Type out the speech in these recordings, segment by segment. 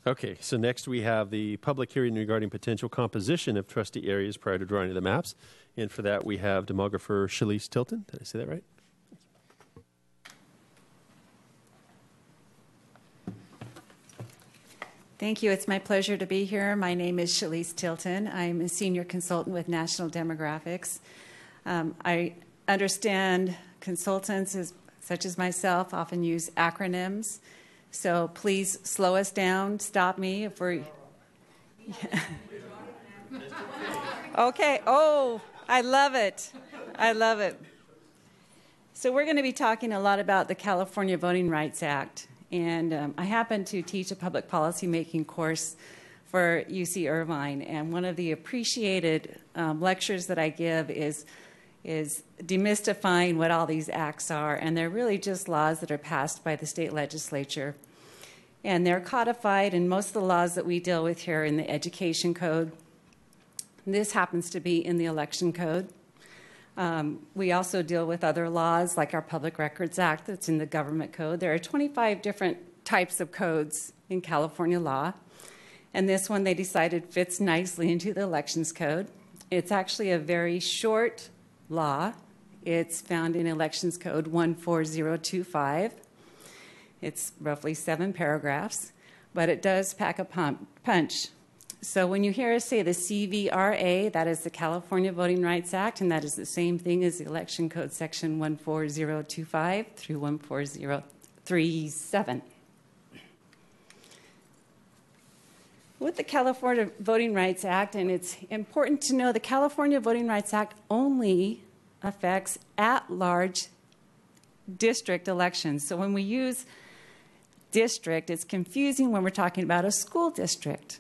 Okay, so next we have the public hearing regarding potential composition of trustee areas prior to drawing of the maps. And for that, we have demographer Shelly Stilton. Did I say that right? Thank you. It's my pleasure to be here. My name is Shelly Stilton. I'm a senior consultant with National Demographics. I understand consultants, such as myself, often use acronyms. So please slow us down, stop me if we're... Okay. Oh, I love it. I love it. So we're going to be talking a lot about the California Voting Rights Act. And I happen to teach a public policy making course for UC Irvine. And one of the appreciated lectures that I give is demystifying what all these acts are. And they're really just laws that are passed by the state legislature. And they're codified in most of the laws that we deal with here in the Education Code. This happens to be in the Election Code. We also deal with other laws like our Public Records Act that's in the Government Code. There are 25 different types of codes in California law. And this one they decided fits nicely into the Elections Code. It's actually a very short law. It's found in Elections Code 14025. It's roughly 7 paragraphs, but it does pack a punch. So when you hear us say the CVRA, that is the California Voting Rights Act, and that is the same thing as the Election Code Section 14025 through 14037. With the California Voting Rights Act, and it's important to know the California Voting Rights Act only affects at-large district elections. So when we use district, it's confusing when we're talking about a school district.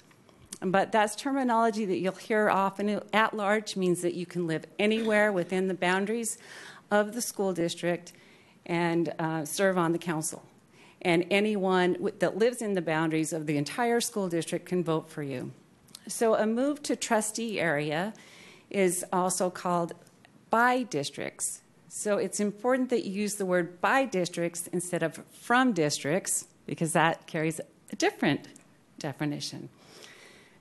But that's terminology that you'll hear often. At large means that you can live anywhere within the boundaries of the school district and serve on the council. And anyone that lives in the boundaries of the entire school district can vote for you. So a move to trustee area is also called by districts. So it's important that you use the word by districts instead of from districts, because that carries a different definition.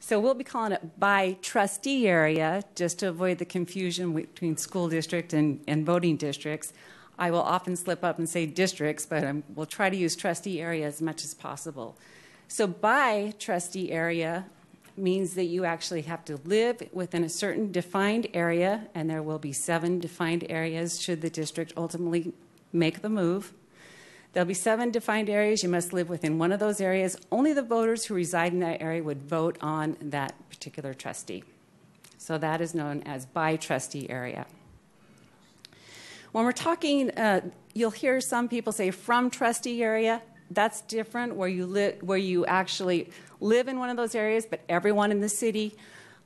So we'll be calling it by trustee area just to avoid the confusion between school district and voting districts. I will often slip up and say districts, but we'll try to use trustee area as much as possible. So by trustee area means that you actually have to live within a certain defined area, and there will be 7 defined areas should the district ultimately make the move. There'll be 7 defined areas. You must live within one of those areas. Only the voters who reside in that area would vote on that particular trustee. So that is known as by trustee area. When we're talking, you'll hear some people say from trustee area. That's different, where you actually live in one of those areas, but everyone in the city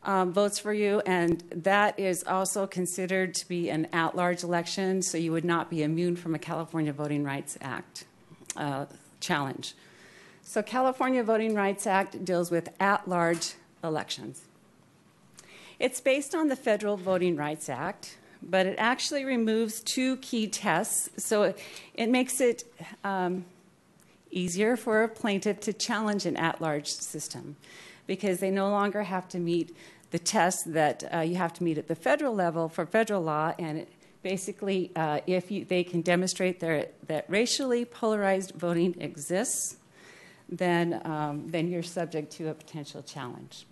votes for you, and that is also considered to be an at-large election, so you would not be immune from a California Voting Rights Act challenge. So California Voting Rights Act deals with at-large elections. It's based on the Federal Voting Rights Act, but it actually removes 2 key tests, so it makes it easier for a plaintiff to challenge an at-large system, because they no longer have to meet the tests that you have to meet at the federal level for federal law. And basically, if they can demonstrate that racially polarized voting exists, then you're subject to a potential challenge.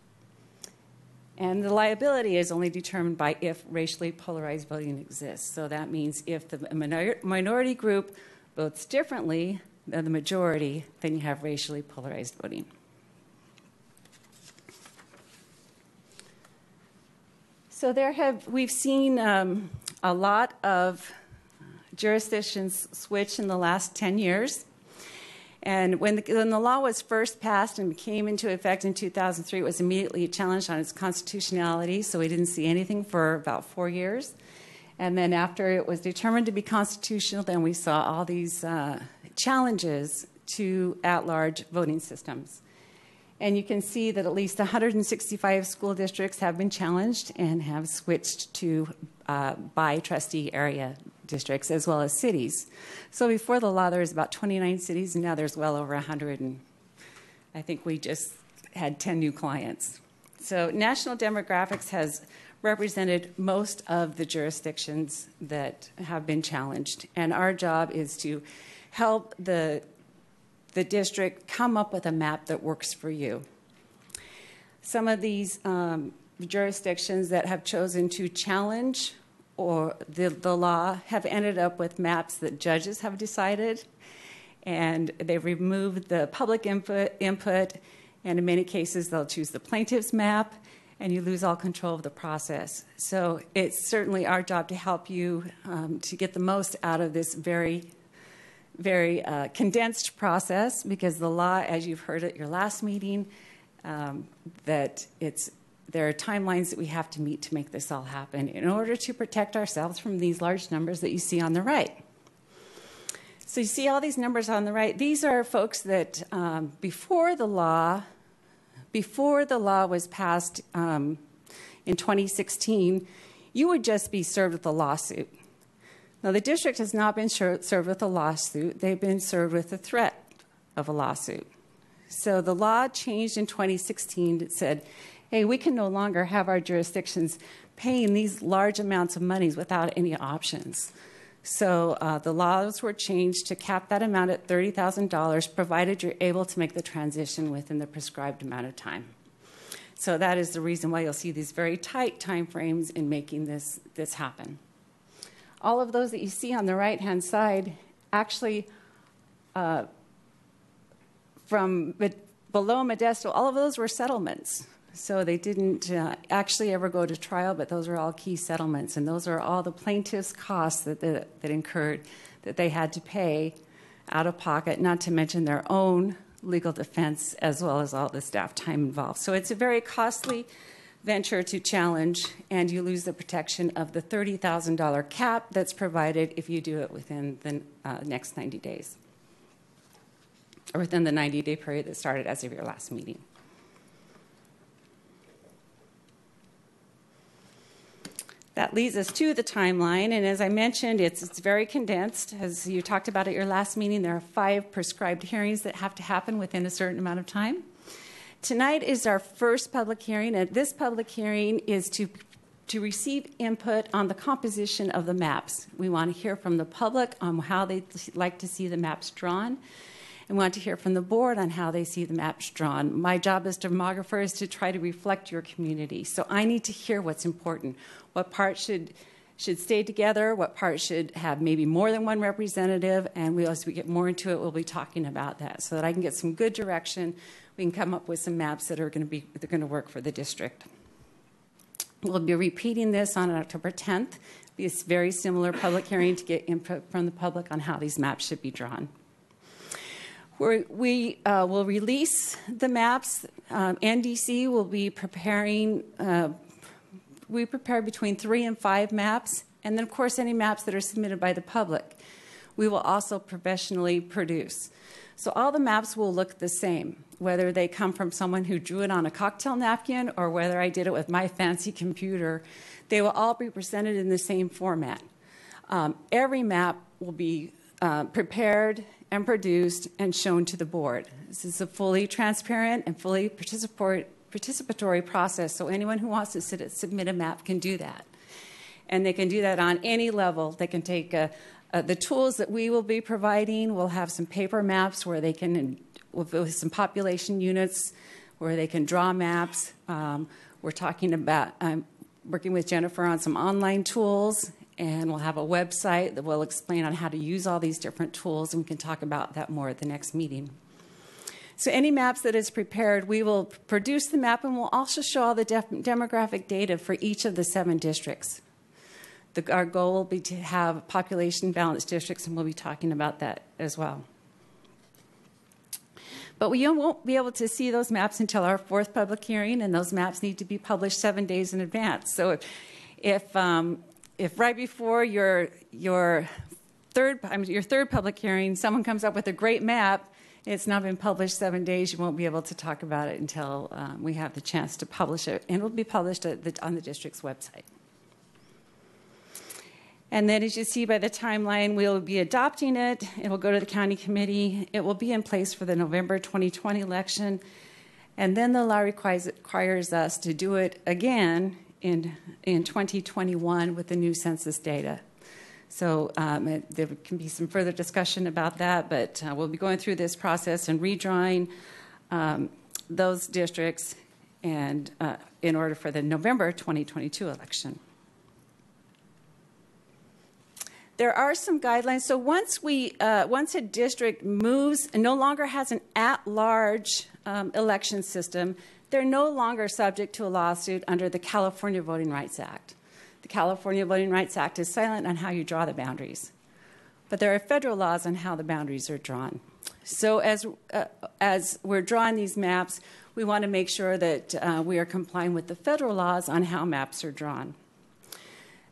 And the liability is only determined by if racially polarized voting exists. So that means if the minority group votes differently than the majority, then you have racially polarized voting. So we've seen a lot of jurisdictions switch in the last 10 years. And when the law was first passed and came into effect in 2003, it was immediately challenged on its constitutionality, so we didn't see anything for about 4 years. And then after it was determined to be constitutional, then we saw all these challenges to at-large voting systems. And you can see that at least 165 school districts have been challenged and have switched to by-trustee area districts, as well as cities. So before the law, there was about 29 cities, and now there's well over 100 I think we just had 10 new clients. So national demographics has represented most of the jurisdictions that have been challenged. And our job is to help the district come up with a map that works for you. Some of these jurisdictions that have chosen to challenge or the law have ended up with maps that judges have decided, and they've removed the public input, and in many cases they'll choose the plaintiff's map, and you lose all control of the process. So it's certainly our job to help you to get the most out of this very condensed process, because the law, as you've heard at your last meeting, there are timelines that we have to meet to make this all happen in order to protect ourselves from these large numbers that you see on the right. So you see all these numbers on the right. These are folks that before the law was passed in 2016, you would just be served with a lawsuit. Now, the district has not been served with a lawsuit. They've been served with the threat of a lawsuit. So the law changed in 2016 that said, hey, we can no longer have our jurisdictions paying these large amounts of money without any options. So the laws were changed to cap that amount at $30,000, provided you're able to make the transition within the prescribed amount of time. So that is the reason why you'll see these very tight time frames in making this happen. All of those that you see on the right-hand side, actually, from below Modesto, all of those were settlements. So they didn't actually ever go to trial, but those are all key settlements, and those are all the plaintiff's costs that incurred, that they had to pay out of pocket, not to mention their own legal defense, as well as all the staff time involved. So it's a very costly venture to challenge, and you lose the protection of the $30,000 cap that's provided if you do it within the next 90 days, or within the 90-day period that started as of your last meeting. That leads us to the timeline, and as I mentioned, it's very condensed. As you talked about at your last meeting, there are 5 prescribed hearings that have to happen within a certain amount of time. Tonight is our first public hearing, and this public hearing is to receive input on the composition of the maps. We want to hear from the public on how they'd like to see the maps drawn, and we want to hear from the board on how they see the maps drawn. My job as demographer is to try to reflect your community, so I need to hear what's important. What parts should stay together, what parts should have maybe more than one representative, and as we get more into it, we'll be talking about that so that I can get some good direction. We can come up with some maps that are going to work for the district. We'll be repeating this on October 10th. It'll be a very similar public hearing to get input from the public on how these maps should be drawn. We will release the maps. NDC will be preparing. We prepare between 3 and 5 maps, and then, of course, any maps that are submitted by the public. We will also professionally produce. So all the maps will look the same, whether they come from someone who drew it on a cocktail napkin or whether I did it with my fancy computer. They will all be presented in the same format. Every map will be prepared and produced and shown to the board. This is a fully transparent and fully participatory process, so anyone who wants to submit a map can do that. And they can do that on any level. They can take the tools that we will be providing. We'll have some paper maps where they can, with some population units, where they can draw maps. We're talking about, I'm working with Jennifer on some online tools, and we'll have a website that will explain on how to use all these different tools, and we can talk about that more at the next meeting. So any maps that is prepared, we will produce the map, and we'll also show all the demographic data for each of the 7 districts. Our goal will be to have population balanced districts, and we'll be talking about that as well. But we won't be able to see those maps until our 4th public hearing, and those maps need to be published 7 days in advance. So if right before your third public hearing, someone comes up with a great map, it's not been published 7 days, you won't be able to talk about it until we have the chance to publish it, and it will be published on the district's website. And then as you see by the timeline, we'll be adopting it. It will go to the county committee. It will be in place for the November 2020 election. And then the law requires us to do it again in 2021 with the new census data. So there can be some further discussion about that, but we'll be going through this process and redrawing those districts and in order for the November 2022 election. There are some guidelines. So once a district moves and no longer has an at-large election system, they're no longer subject to a lawsuit under the California Voting Rights Act. The California Voting Rights Act is silent on how you draw the boundaries, but there are federal laws on how the boundaries are drawn. So as we're drawing these maps, we want to make sure that we are complying with the federal laws on how maps are drawn.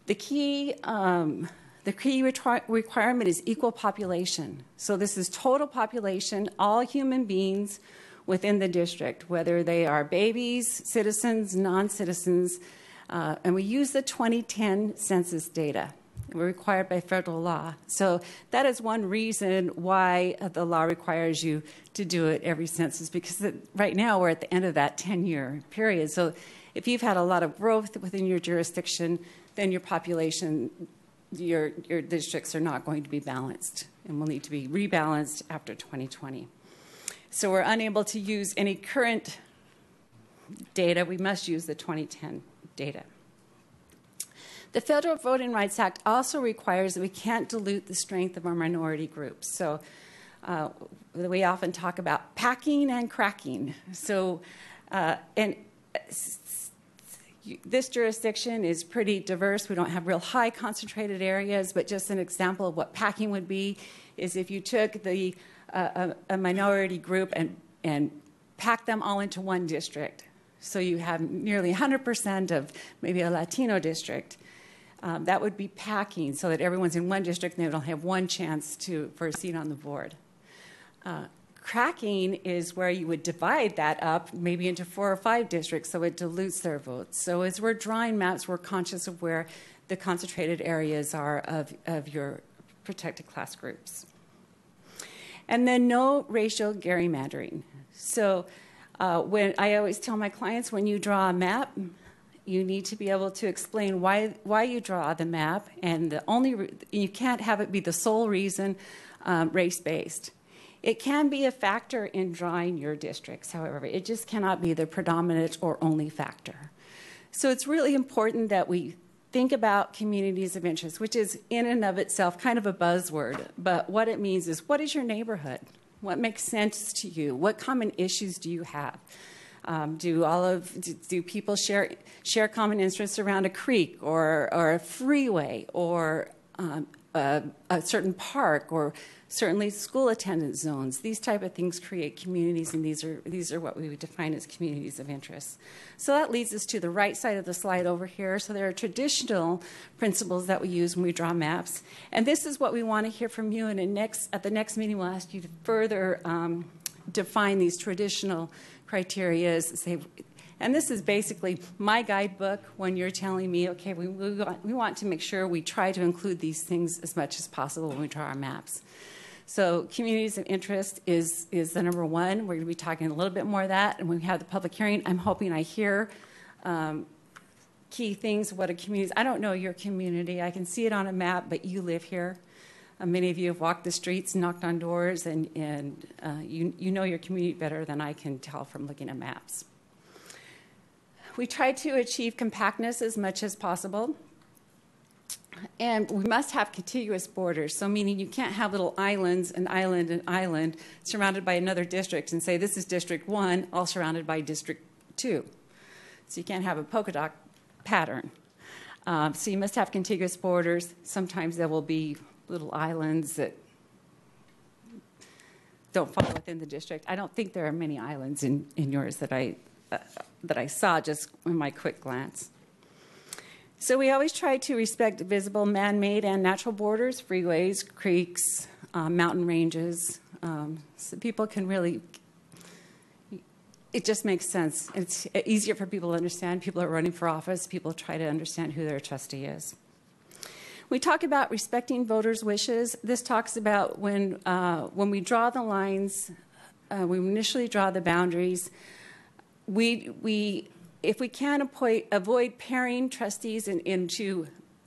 The key requirement is equal population. So this is total population, all human beings within the district, whether they are babies, citizens, non-citizens, and we use the 2010 census data. We're required by federal law. So that is one reason why the law requires you to do it every census, because right now we're at the end of that 10-year period. So if you've had a lot of growth within your jurisdiction, then your population, your districts are not going to be balanced and will need to be rebalanced after 2020. So we're unable to use any current data. We must use the 2010 data. The Federal Voting Rights Act also requires that we can't dilute the strength of our minority groups. So we often talk about packing and cracking. So this jurisdiction is pretty diverse. We don't have real high concentrated areas, but just an example of what packing would be is if you took a minority group and packed them all into one district. So you have nearly 100% of maybe a Latino district. That would be packing so that everyone's in one district and they don't have one chance for a seat on the board. Cracking is where you would divide that up maybe into 4 or 5 districts so it dilutes their votes. So as we're drawing maps, we're conscious of where the concentrated areas are of your protected class groups. And then no racial gerrymandering. So when I always tell my clients, when you draw a map, you need to be able to explain why you draw the map, and you can't have it be the sole reason race-based. It can be a factor in drawing your districts, however. It just cannot be the predominant or only factor. So it's really important that we think about communities of interest, which is in and of itself kind of a buzzword, but what it means is, what is your neighborhood? What makes sense to you? What common issues do you have? Do people share common interests around a creek or a freeway or a certain park, or certainly school attendance zones? These type of things create communities, and these are what we would define as communities of interest. So that leads us to the right side of the slide over here. So there are traditional principles that we use when we draw maps, and this is what we want to hear from you. And at the next meeting, we'll ask you to further define these traditional criteria. And this is basically my guidebook when you're telling me, okay, we want to make sure we try to include these things as much as possible when we draw our maps. So communities of interest is the number one. We're going to be talking a little bit more of that. And when we have the public hearing, I'm hoping I hear key things of what a community is. I don't know your community. I can see it on a map, but you live here. Many of you have walked the streets, knocked on doors, and you know your community better than I can tell from looking at maps. We try to achieve compactness as much as possible. And we must have contiguous borders, so meaning you can't have little islands, an island, an island, surrounded by another district and say this is District 1, all surrounded by District 2. So you can't have a polka dot pattern. So you must have contiguous borders. Sometimes there will be little islands that don't fall within the district. I don't think there are many islands in yours that I saw just in my quick glance. So we always try to respect visible man-made and natural borders, freeways, creeks, mountain ranges, so people can really, it just makes sense. It's easier for people to understand. People are running for office. People try to understand who their trustee is. We talk about respecting voters' wishes. This talks about when we draw the lines, we initially draw the boundaries. If we can avoid pairing trustees into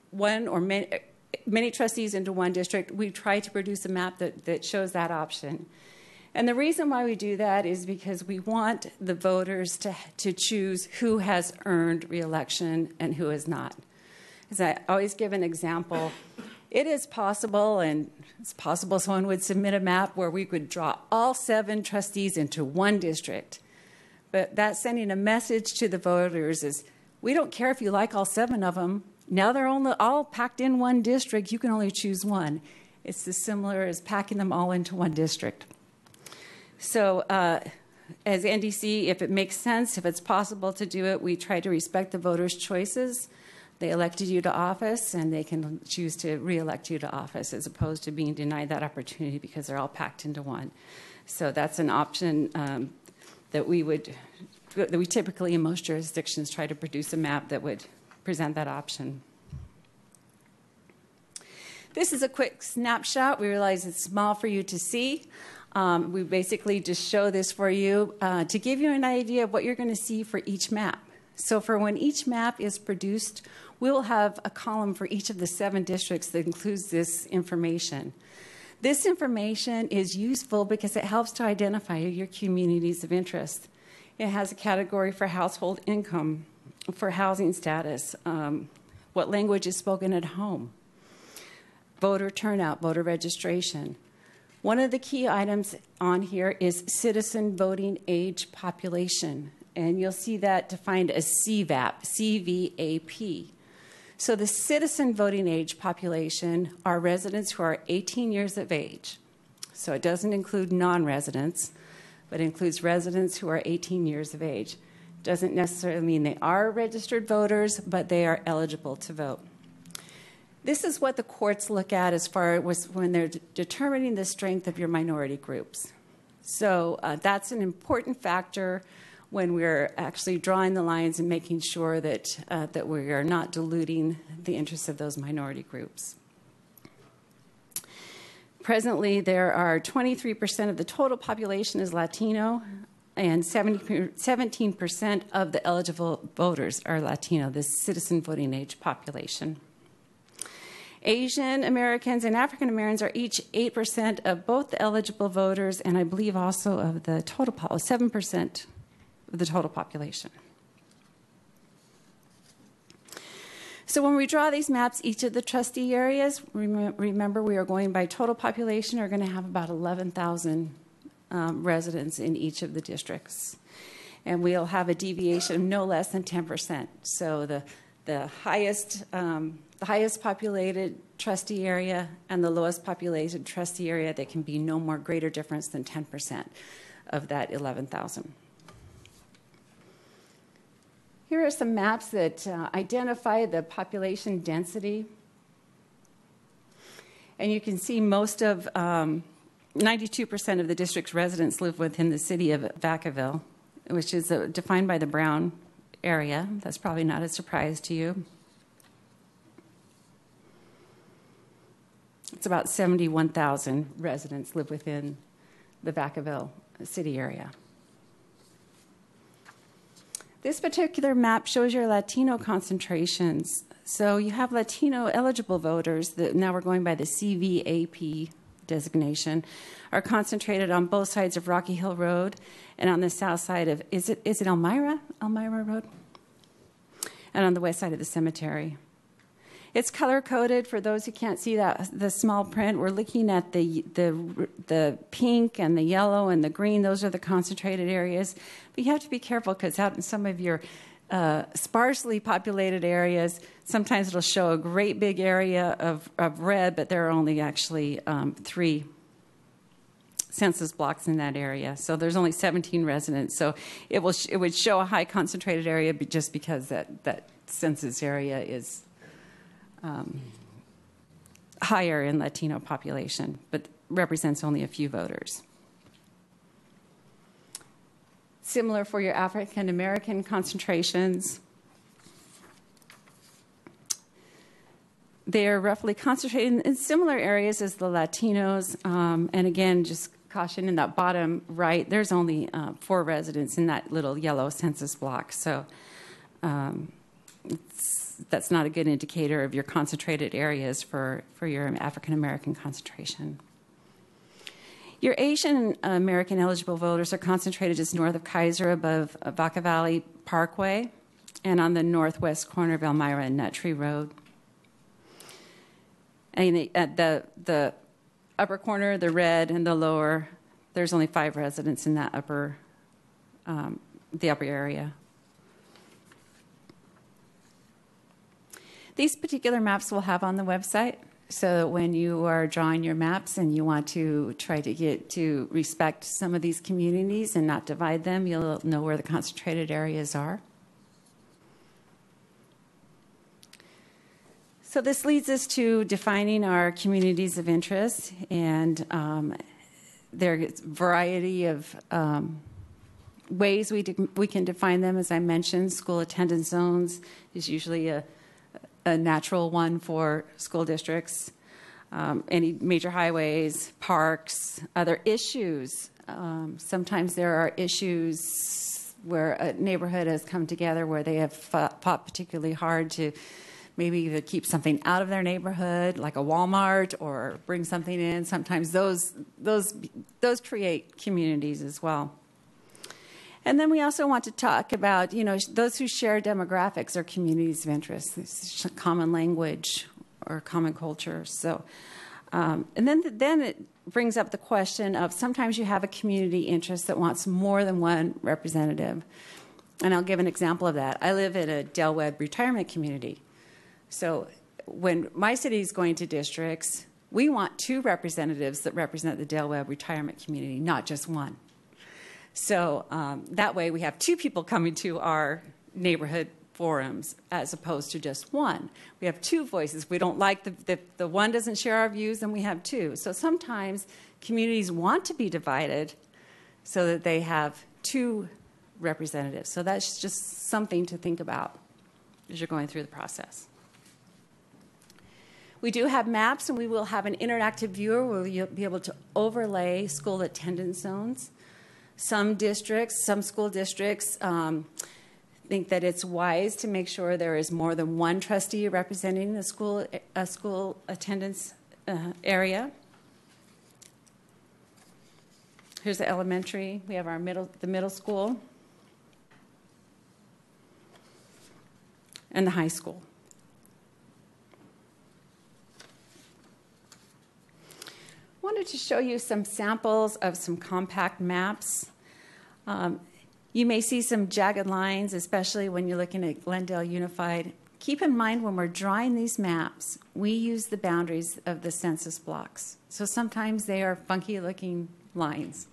one or many trustees into one district, we try to produce a map that shows that option. And the reason why we do that is because we want the voters to choose who has earned re-election and who has not. As I always give an example, it is possible, and it's possible someone would submit a map where we could draw all 7 trustees into one district. But that's sending a message to the voters is, we don't care if you like all 7 of them. Now they're all packed in one district. You can only choose one. It's as similar as packing them all into one district. So as NDC, if it makes sense, if it's possible to do it, we try to respect the voters' choices. They elected you to office, and they can choose to re-elect you to office as opposed to being denied that opportunity because they're all packed into one. So that's an option that we typically in most jurisdictions try to produce a map that would present that option. This is a quick snapshot. We realize it's small for you to see. We basically just show this for you to give you an idea of what you're going to see for each map. So for when each map is produced, we will have a column for each of the 7 districts that includes this information. This information is useful because it helps to identify your communities of interest. It has a category for household income, for housing status, what language is spoken at home, voter turnout, voter registration. One of the key items on here is citizen voting age population, and you'll see that defined as CVAP, C-V-A-P. So the citizen voting age population are residents who are 18 years of age. So it doesn't include non-residents, but includes residents who are 18 years of age. Doesn't necessarily mean they are registered voters, but they are eligible to vote. This is what the courts look at as far as when they're determining the strength of your minority groups. So that's an important factor when we're actually drawing the lines and making sure that we are not diluting the interests of those minority groups. Presently, there are 23% of the total population is Latino, and 17% of the eligible voters are Latino, this citizen voting age population. Asian Americans and African Americans are each 8% of both the eligible voters, and I believe also of the total 7% of the total population. So when we draw these maps, each of the trustee areas, remember we are going by total population, are going to have about 11,000 residents in each of the districts. And we'll have a deviation of no less than 10%. So the highest populated trustee area and the lowest populated trustee area, there can be no more greater difference than 10% of that 11,000. Here are some maps that identify the population density. And you can see most of 92% of the district's residents live within the city of Vacaville, which is defined by the brown area. That's probably not a surprise to you. It's about 71,000 residents live within the Vacaville city area. This particular map shows your Latino concentrations. So you have Latino eligible voters that now we're going by the CVAP designation, are concentrated on both sides of Rocky Hill Road and on the south side of, is it Elmira Road? And on the west side of the cemetery. It's color-coded for those who can't see the small print. We're looking at the pink and the yellow and the green. Those are the concentrated areas. But you have to be careful because out in some of your sparsely populated areas, sometimes it'll show a great big area of red, but there are only actually 3 census blocks in that area. So there's only 17 residents. So it would show a high concentrated area just because that census area is higher in Latino population, but represents only a few voters. Similar for your AfricanAmerican concentrations. They are roughly concentrated in similar areas as the Latinos. And again, just caution, in that bottom right, there's only 4 residents in that little yellow census block. So that's not a good indicator of your concentrated areas for your African American concentration. Your Asian American eligible voters are concentrated just north of Kaiser, above Vacaville Parkway, and on the northwest corner of Elmira and Nut Tree Road. And at the upper corner, the red, and the lower, there's only 5 residents in that the upper area. These particular maps we'll have on the website, so that when you are drawing your maps and you want to try to get to respect some of these communities and not divide them, you'll know where the concentrated areas are. So this leads us to defining our communities of interest, and there's a variety of ways we can define them. As I mentioned, school attendance zones is usually a natural one for school districts. Any major highways, parks, other issues. Sometimes there are issues where a neighborhood has come together where they have fought particularly hard to maybe to keep something out of their neighborhood, like a Walmart, or bring something in. Sometimes those create communities as well. And then we also want to talk about, those who share demographics or communities of interest, this common language or common culture. So, and then it brings up the question of sometimes you have a community interest that wants more than one representative. And I'll give an example of that. I live in a Del Webb retirement community. So when my city is going to districts, we want 2 representatives that represent the Del Webb retirement community, not just one. So that way we have 2 people coming to our neighborhood forums as opposed to just one. We have 2 voices. We don't like the one doesn't share our views, and we have 2. So sometimes communities want to be divided so that they have 2 representatives. So that's just something to think about as you're going through the process. We do have maps, and we will have an interactive viewer where you'll be able to overlay school attendance zones. Some school districts think that it's wise to make sure there is more than one trustee representing a school attendance area. Here's the elementary. We have the middle school and the high school. Wanted to show you some samples of some compact maps. You may see some jagged lines, especially when you're looking at Glendale Unified. Keep in mind when we're drawing these maps, we use the boundaries of the census blocks. So sometimes they are funky looking lines.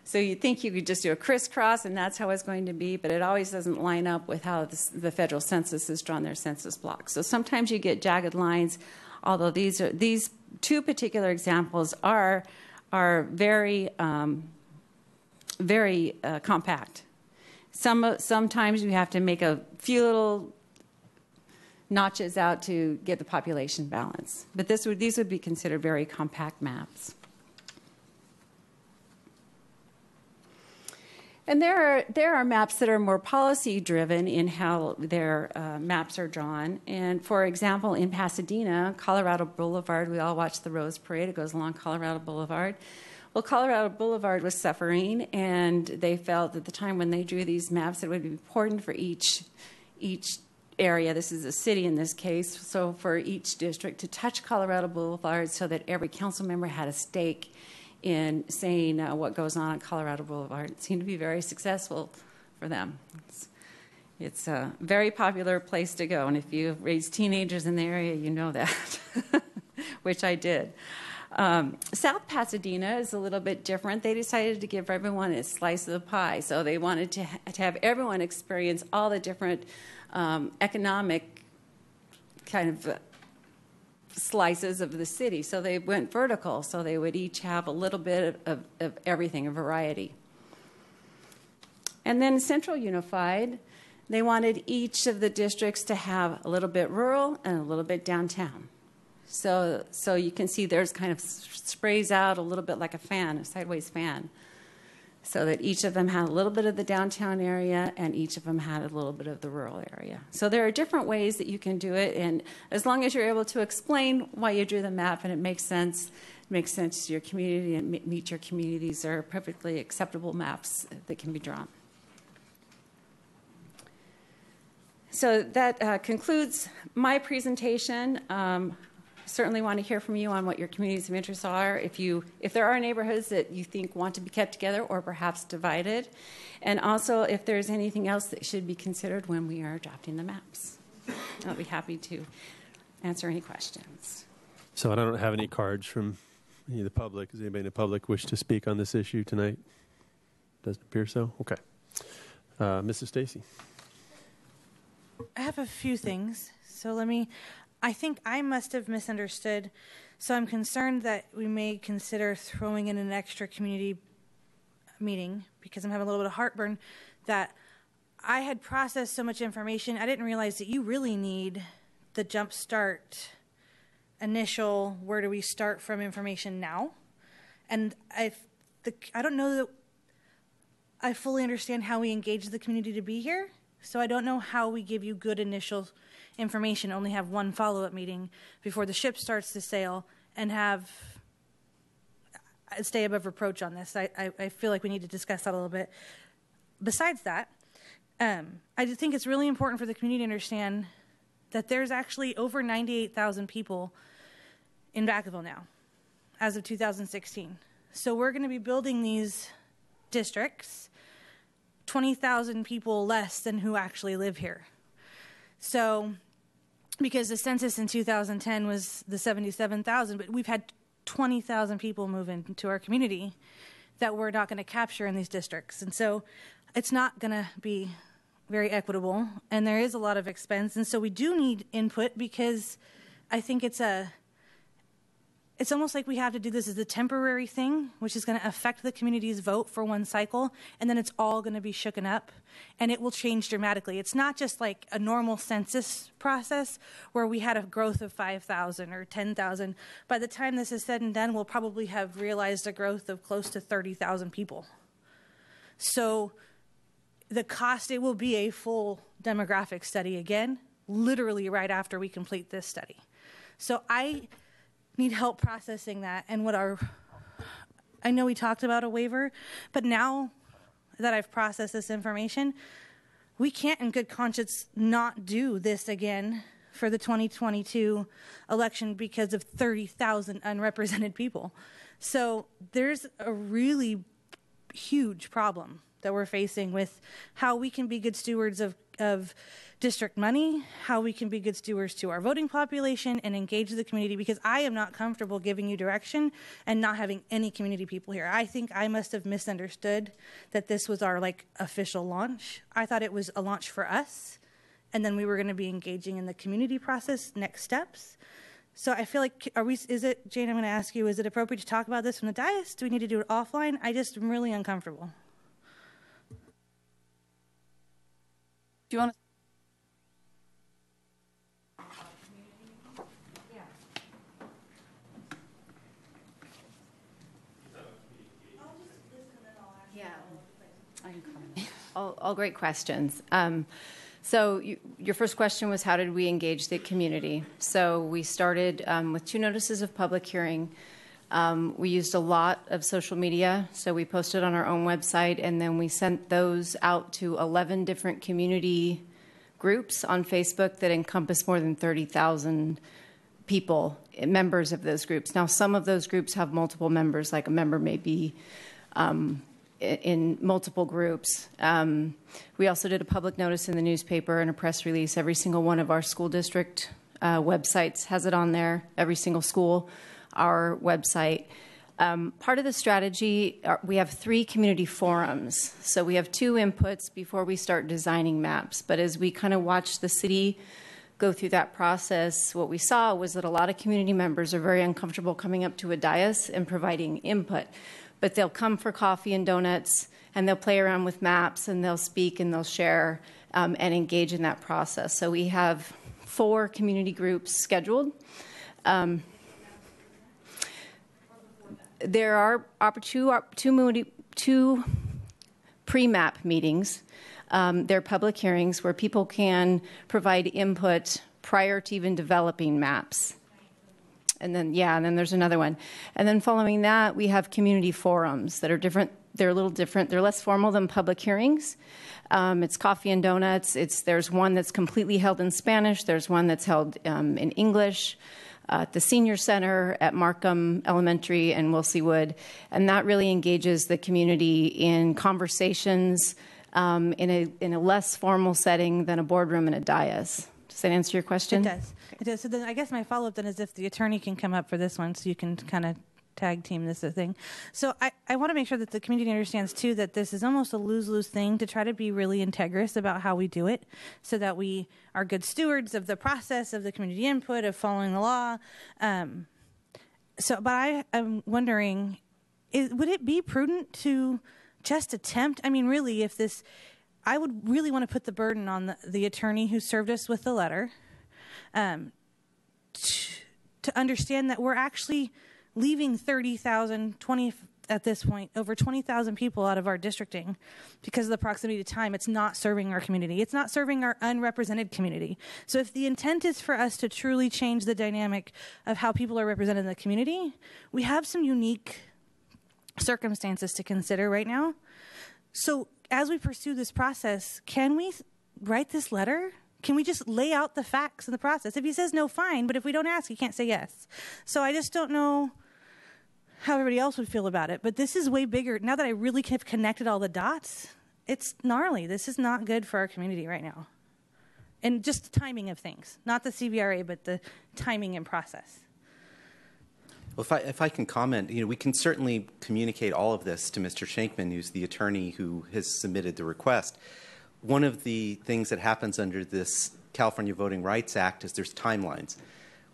So you'd think you could just do a crisscross and that's how it's going to be, but it always doesn't line up with how the federal census has drawn their census blocks. So sometimes you get jagged lines, although these 2 particular examples are very compact. Sometimes you have to make a few little notches out to get the population balance, but these would be considered very compact maps. And there are maps that are more policy-driven in how their maps are drawn. And for example, in Pasadena, Colorado Boulevard, we all watch the Rose Parade. It goes along Colorado Boulevard. Well, Colorado Boulevard was suffering, and they felt at the time when they drew these maps, it would be important for each area, this is a city in this case, so for each district to touch Colorado Boulevard so that every council member had a stake in saying what goes on Colorado Boulevard. It seemed to be very successful for them. It's a very popular place to go, and if you raise teenagers in the area, you know that, which I did. South Pasadena is a little bit different. They decided to give everyone a slice of the pie, so they wanted to have everyone experience all the different economic kind of slices of the city. So they went vertical, so they would each have a little bit of everything, a variety. And then Central Unified, They wanted each of the districts to have a little bit rural and a little bit downtown. So you can see theirs kind of sprays out a little bit like a fan, a sideways fan, so that each of them had a little bit of the downtown area and each of them had a little bit of the rural area. So there are different ways that you can do it, and as long as you're able to explain why you drew the map and it makes sense to your community and meet your community, these are perfectly acceptable maps that can be drawn. So that concludes my presentation. Certainly want to hear from you on what your communities of interest are, if there are neighborhoods that you think want to be kept together or perhaps divided, and also if there's anything else that should be considered when we are drafting the maps. I'll be happy to answer any questions. So I don't have any cards from any of the public. Does anybody in the public wish to speak on this issue tonight? Doesn't appear so. Okay. Mrs. Stacy. I have a few things. So I think I must have misunderstood. So I'm concerned that we may consider throwing in an extra community meeting because I'm having a little bit of heartburn that I had processed so much information. I didn't realize that you really need the jump start initial where do we start from information now. And I don't know that I fully understand how we engage the community to be here. So I don't know how we give you good initial information, only have one follow-up meeting before the ship starts to sail and stay above reproach on this. I feel like we need to discuss that a little bit. Besides that, I think it's really important for the community to understand that there's actually over 98,000 people in Vacaville now, as of 2016. So we're going to be building these districts 20,000 people less than who actually live here. So, because the census in 2010 was the 77,000, but we've had 20,000 people move into our community that we're not going to capture in these districts. And so it's not going to be very equitable, and there is a lot of expense. And so we do need input because I think it's almost like we have to do this as a temporary thing, which is going to affect the community's vote for one cycle, and then it's all going to be shooken up, and it will change dramatically. It's not just like a normal census process where we had a growth of 5,000 or 10,000. By the time this is said and done, we'll probably have realized a growth of close to 30,000 people. So the cost, it will be a full demographic study again, literally right after we complete this study. So I need help processing that, and I know we talked about a waiver, but now that I've processed this information, we can't in good conscience not do this again for the 2022 election because of 30,000 unrepresented people. So there's a really huge problem that we're facing with how we can be good stewards of district money, how we can be good stewards to our voting population and engage the community, because I am not comfortable giving you direction and not having any community people here. I think I must have misunderstood that this was our official launch. I thought it was a launch for us, and then we were going to be engaging in the community process, next steps. So I feel like, Jane, I'm going to ask you, is it appropriate to talk about this from the dais? Do we need to do it offline? I just am really uncomfortable. Do you want to? All great questions. So your first question was, how did we engage the community? So we started with 2 notices of public hearing. We used a lot of social media. So we posted on our own website, and then we sent those out to 11 different community groups on Facebook that encompass more than 30,000 people, members of those groups. Now, some of those groups have multiple members, like a member may be in multiple groups. We also did a public notice in the newspaper and a press release. Every single one of our school district websites has it on there, every single school, our website. Part of the strategy, we have 3 community forums. So we have 2 inputs before we start designing maps. But as we kind of watch the city go through that process, what we saw was that a lot of community members are very uncomfortable coming up to a dais and providing input. But they'll come for coffee and donuts, and they'll play around with maps, and they'll speak, and they'll share, and engage in that process. So we have 4 community groups scheduled. There are two pre-map meetings. They're public hearings where people can provide input prior to even developing maps. And then there's another one. And then following that, we have community forums that are different. They're a little different. They're less formal than public hearings. It's coffee and donuts. There's one that's completely held in Spanish. There's one that's held in English at the Senior Center, at Markham Elementary, and Wilsey Wood. And that really engages the community in conversations in a less formal setting than a boardroom and a dais. Does that answer your question? It does. It does. So then I guess my follow-up then is if the attorney can come up for this one so you can kind of tag team this thing. So I want to make sure that the community understands, too, that this is almost a lose-lose thing to try to be really integrous about how we do it so that we are good stewards of the process, of the community input, of following the law. But I am wondering, would it be prudent to just attempt? I mean, really, I would really want to put the burden on the attorney who served us with the letter to understand that we're actually leaving 30,000, at this point, over 20,000 people out of our districting because of the proximity to time. It's not serving our community. It's not serving our unrepresented community. So if the intent is for us to truly change the dynamic of how people are represented in the community, we have some unique circumstances to consider right now. So as we pursue this process, can we write this letter? Can we just lay out the facts of the process? If he says no, fine, but if we don't ask, he can't say yes. So I just don't know how everybody else would feel about it, but this is way bigger. Now that I really have connected all the dots, it's gnarly. This is not good for our community right now. And just the timing of things, not the CVRA, but the timing and process. Well, if I can comment, we can certainly communicate all of this to Mr. Shankman, who's the attorney who has submitted the request. One of the things that happens under this California Voting Rights Act is there's timelines.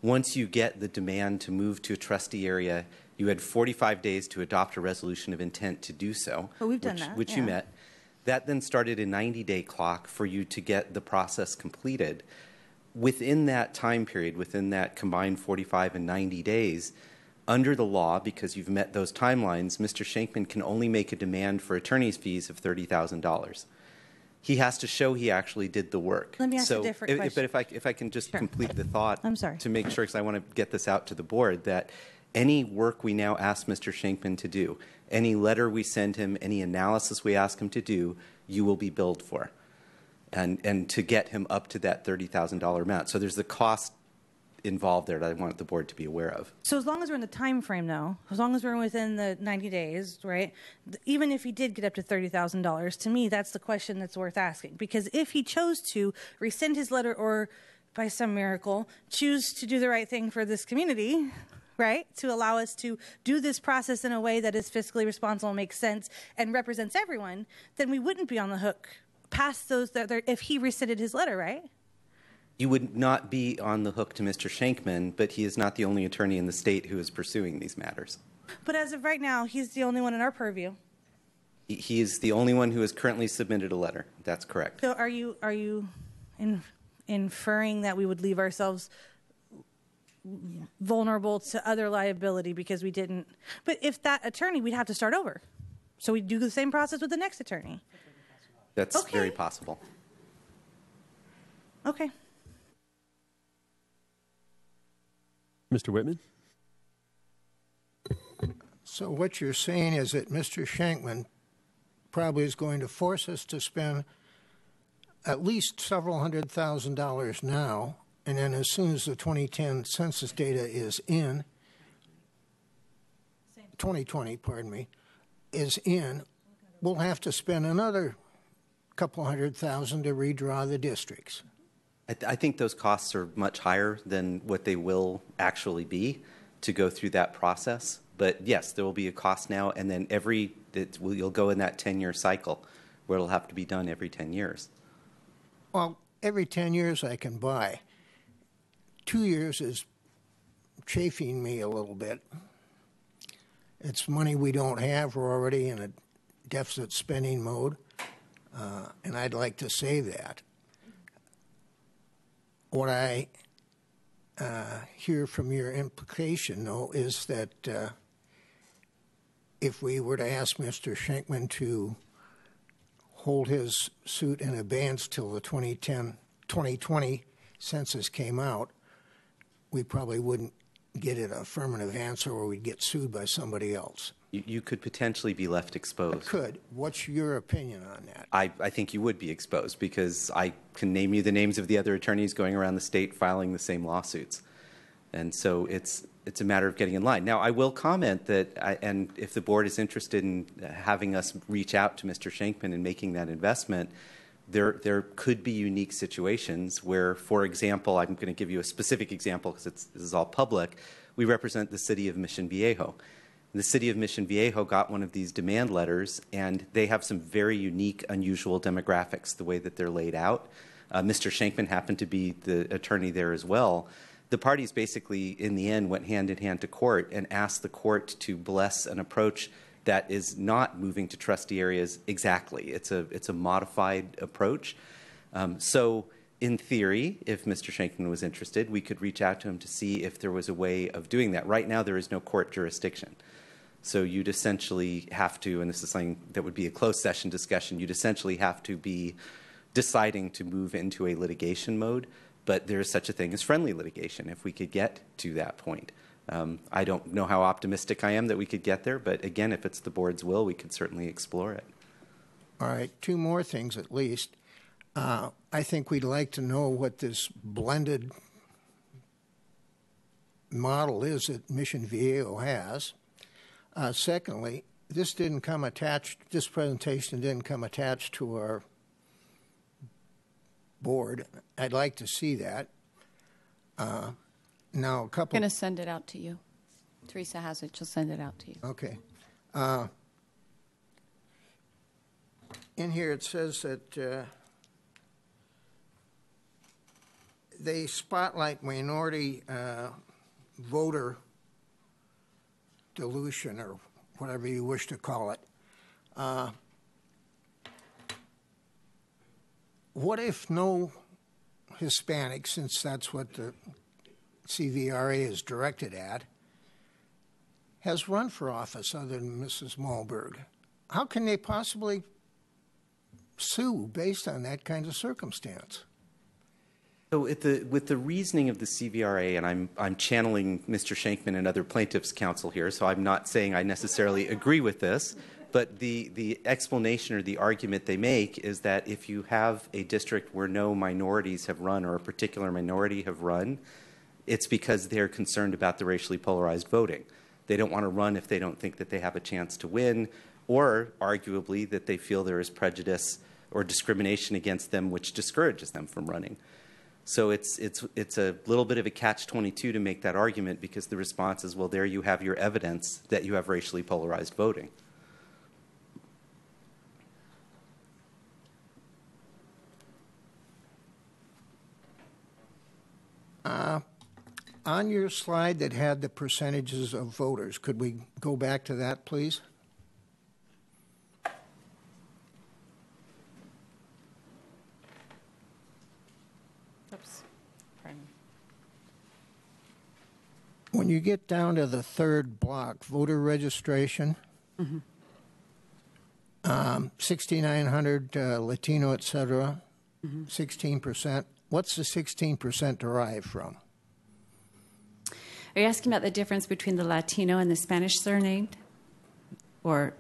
Once you get the demand to move to a trustee area, you had 45 days to adopt a resolution of intent to do so, well, we've done that, which you met. That then started a 90-day clock for you to get the process completed. Within that time period, within that combined 45 and 90 days, under the law, because you've met those timelines, Mr. Shankman can only make a demand for attorney's fees of $30,000. He has to show he actually did the work. Let me ask a different question. But if I can just complete the thought, I'm sorry. To make sure, because I want to get this out to the board, that any work we now ask Mr. Shankman to do, any letter we send him, any analysis we ask him to do, you will be billed for, and to get him up to that $30,000 amount. So there's the cost involved there that I want the board to be aware of. So as long as we're in the time frame, though, as long as we're within the 90 days, right, even if he did get up to $30,000, to me, that's the question that's worth asking. Because if he chose to rescind his letter or, by some miracle, choose to do the right thing for this community, right, to allow us to do this process in a way that is fiscally responsible, makes sense, and represents everyone, then we wouldn't be on the hook past those if he rescinded his letter, right? You would not be on the hook to Mr. Shankman, but he is not the only attorney in the state who is pursuing these matters. But as of right now, he's the only one in our purview. He is the only one who has currently submitted a letter. That's correct. So are you inferring that we would leave ourselves vulnerable to other liability because we didn't? But if that attorney, we'd have to start over. So we'd do the same process with the next attorney. That's very possible. Okay. Mr. Whitman? So what you're saying is that Mr. Shankman probably is going to force us to spend at least several $100,000 now, and then as soon as the 2010 census data is in, 2020, pardon me, is in, we'll have to spend another couple $100,000 to redraw the districts. I think those costs are much higher than what they will actually be to go through that process. But yes, there will be a cost now, and then you'll go in that 10-year cycle where it'll have to be done every 10 years. Well, every 10 years I can buy. 2 years is chafing me a little bit. It's money we don't have. We're already in a deficit spending mode, and I'd like to say that. What I hear from your implication, though, is that if we were to ask Mr. Schenkman to hold his suit in abeyance till the 2020 census came out, we probably wouldn't get an affirmative answer, or we'd get sued by somebody else. You could potentially be left exposed. Could. What's your opinion on that? I think you would be exposed, because I can name you the names of the other attorneys going around the state filing the same lawsuits. And so it's a matter of getting in line. Now, I will comment that, and if the board is interested in having us reach out to Mr. Schenkman and making that investment, there could be unique situations where, for example, I'm going to give you a specific example because this is all public. We represent the city of Mission Viejo. The city of Mission Viejo got one of these demand letters, and they have some very unique, unusual demographics, the way that they're laid out. Mr. Schenkman happened to be the attorney there as well. The parties basically, in the end, went hand in hand to court and asked the court to bless an approach that is not moving to trustee areas exactly. It's a modified approach. So in theory, if Mr. Schenkman was interested, we could reach out to him to see if there was a way of doing that. Right now, there is no court jurisdiction. So you'd essentially have to, and this is something that would be a closed session discussion, you'd essentially have to be deciding to move into a litigation mode. But there is such a thing as friendly litigation if we could get to that point. I don't know how optimistic I am that we could get there, but again, if it's the board's will, we could certainly explore it. All right, two more things at least. I think we'd like to know what this blended model is that Mission Viejo has. Secondly, this presentation didn't come attached to our board. I'd like to see that. Now, a couple. I'm going to send it out to you. Teresa has it. She'll send it out to you. Okay. In here it says that they spotlight minority voter dilution, or whatever you wish to call it. What if no Hispanic, since that's what the CVRA is directed at, has run for office other than Mrs. Malberg? How can they possibly sue based on that kind of circumstance? So with the reasoning of the CVRA, and I'm channeling Mr. Schenkman and other plaintiffs' counsel here, so I'm not saying I necessarily agree with this, but the explanation or the argument they make is that if you have a district where no minorities have run, or a particular minority have run, it's because they're concerned about the racially polarized voting. They don't want to run if they don't think that they have a chance to win, or arguably that they feel there is prejudice or discrimination against them which discourages them from running. So it's a little bit of a catch-22 to make that argument, because the response is, well, there you have your evidence that you have racially polarized voting. On your slide that had the percentages of voters, could we go back to that, please? Oops. Pardon. When you get down to the third block, voter registration, 6,900 Latino, et cetera, 16%. What's the 16% derived from? Are you asking about the difference between the Latino and the Spanish surname? Or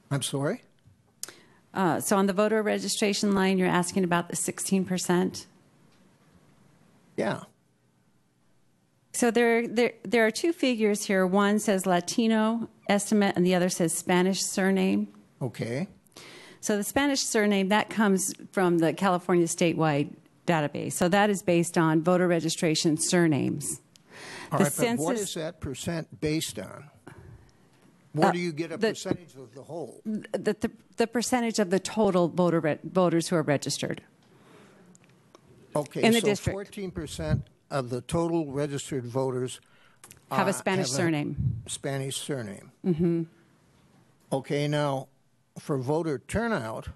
I'm sorry? so on the voter registration line, you're asking about the 16%? Yeah. So there are two figures here. One says Latino estimate, and the other says Spanish surname. Okay. So the Spanish surname, that comes from the California statewide database. So that is based on voter registration surnames. All right, but what is that percent based on? Where do you get a percentage of the whole? The percentage of the total voters who are registered. Okay, in the so district. 14% of the total registered voters Have a Spanish surname. Spanish surname. Mm-hmm. Okay, now, for voter turnout,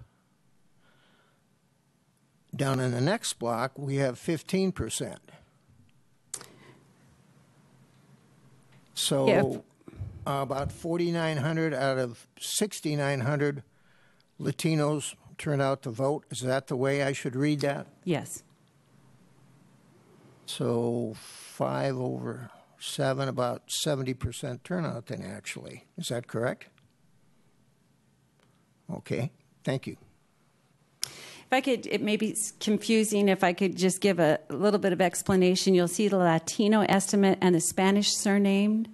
down in the next block, we have 15%. So about 4,900 out of 6,900 Latinos turn out to vote. Is that the way I should read that? Yes. So 5 over 7, about 70% turnout then, actually. Is that correct? Okay, thank you. If I could, it may be confusing. If I could just give a little bit of explanation, you'll see the Latino estimate and the Spanish surname.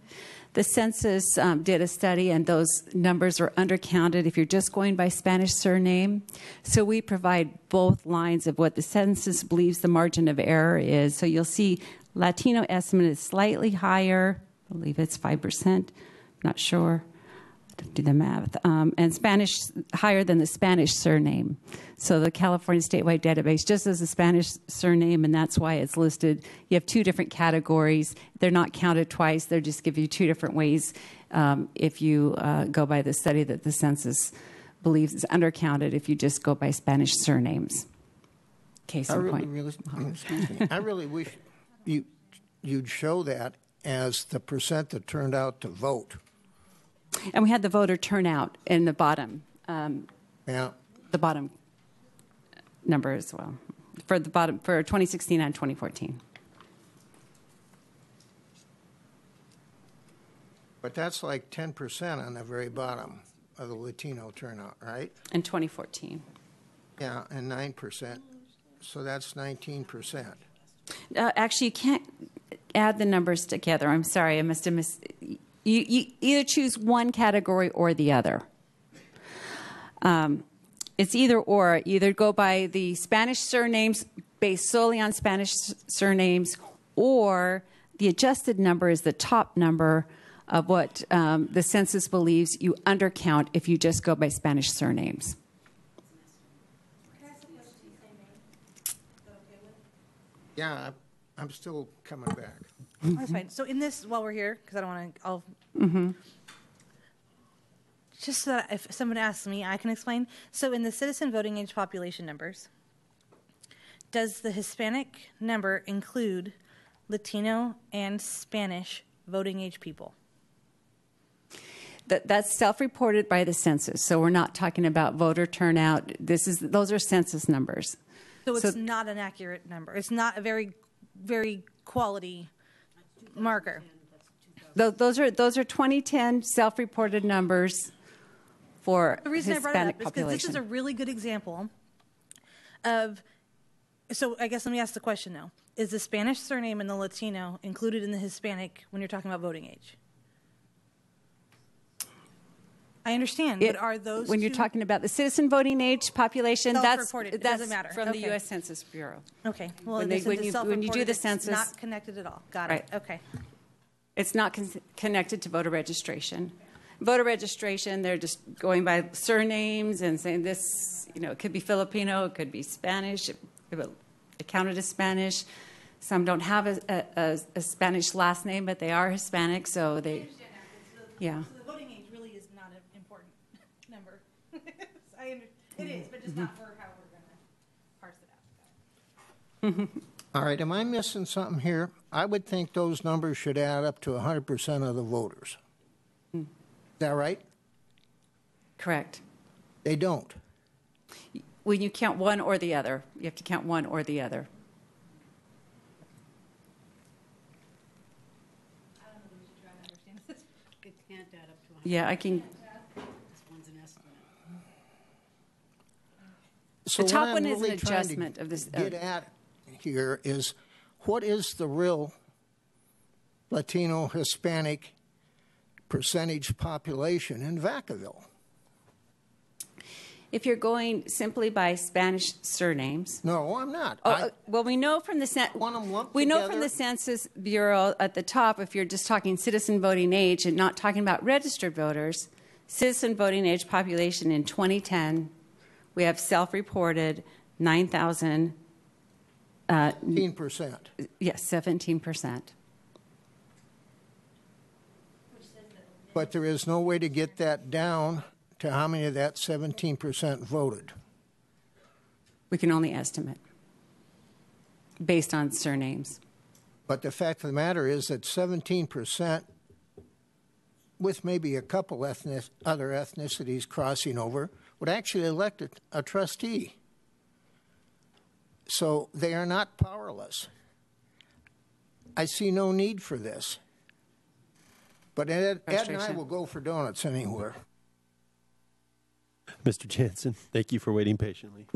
The census did a study, and those numbers are undercounted if you're just going by Spanish surname. So we provide both lines of what the census believes the margin of error is. So you'll see Latino estimate is slightly higher. I believe it's 5%. Not sure. Do the math. And Spanish higher than the Spanish surname. So the California statewide database just has a Spanish surname, and that's why it's listed. You have two different categories. They're not counted twice. They just give you two different ways if you go by the study that the census believes is undercounted if you just go by Spanish surnames. Case in point. Excuse me. I really wish you'd show that as the percent that turned out to vote. And we had the voter turnout in the bottom. Yeah. The bottom number as well for 2016 and 2014. But that's like 10% on the very bottom of the Latino turnout, right? In 2014. Yeah, and 9%. So that's 19%. Actually, you can't add the numbers together. I'm sorry, I must have missed. You either choose one category or the other. It's either or. Either go by the Spanish surnames based solely on Spanish surnames, or the adjusted number is the top number of what the census believes you undercount if you just go by Spanish surnames. Yeah, I'm still coming back. That's fine. So in this, while we're here, because I don't want to, just so that if someone asks me, I can explain. So in the citizen voting age population numbers, does the Hispanic number include Latino and Spanish voting age people? That's self-reported by the census. So we're not talking about voter turnout. Those are census numbers. So it's not an accurate number. It's not a very, very quality marker. Those are 2010 self-reported numbers for the reason Hispanic I brought it up is population. because this is a really good example of. So I guess let me ask the question now: is the Spanish surname and the Latino included in the Hispanic when you're talking about voting age? I understand, but are those when you're talking about the citizen voting age population? That's It doesn't matter. from Okay. the U.S. Census Bureau. Okay. Well, When you do the census, it's not connected at all. Got right. it. Okay. It's not connected to voter registration. Voter registration, they're just going by surnames and saying this, it could be Filipino, it could be Spanish, it counted as Spanish. Some don't have a Spanish last name, but they are Hispanic, so they, yeah. So the voting age really is not an important number. It is, but just not for how we're going to parse it out. All right, am I missing something here? I would think those numbers should add up to 100% of the voters. Is that right? Correct. They don't. When you count one or the other, you have to count one or the other. I don't know, we should try to understand this. It can't add up to 100. Yeah, I can. This one's an estimate. So The top what one I'm is an really trying to adjustment of this. Get at here is what is the real Latino Hispanic percentage population in Vacaville? If you're going simply by Spanish surnames. No, I'm not. Well, we know from the Census Bureau at the top, if you're just talking citizen voting age and not talking about registered voters, citizen voting age population in 2010, we have self-reported 9,000. 17%. Yes, 17%. But there is no way to get that down to how many of that 17% voted? We can only estimate based on surnames. But the fact of the matter is that 17%, with maybe a couple other ethnicities crossing over, would actually elect a trustee. So they are not powerless. I see no need for this. But Ed and I will go for donuts anywhere. Mr. Jansen, thank you for waiting patiently.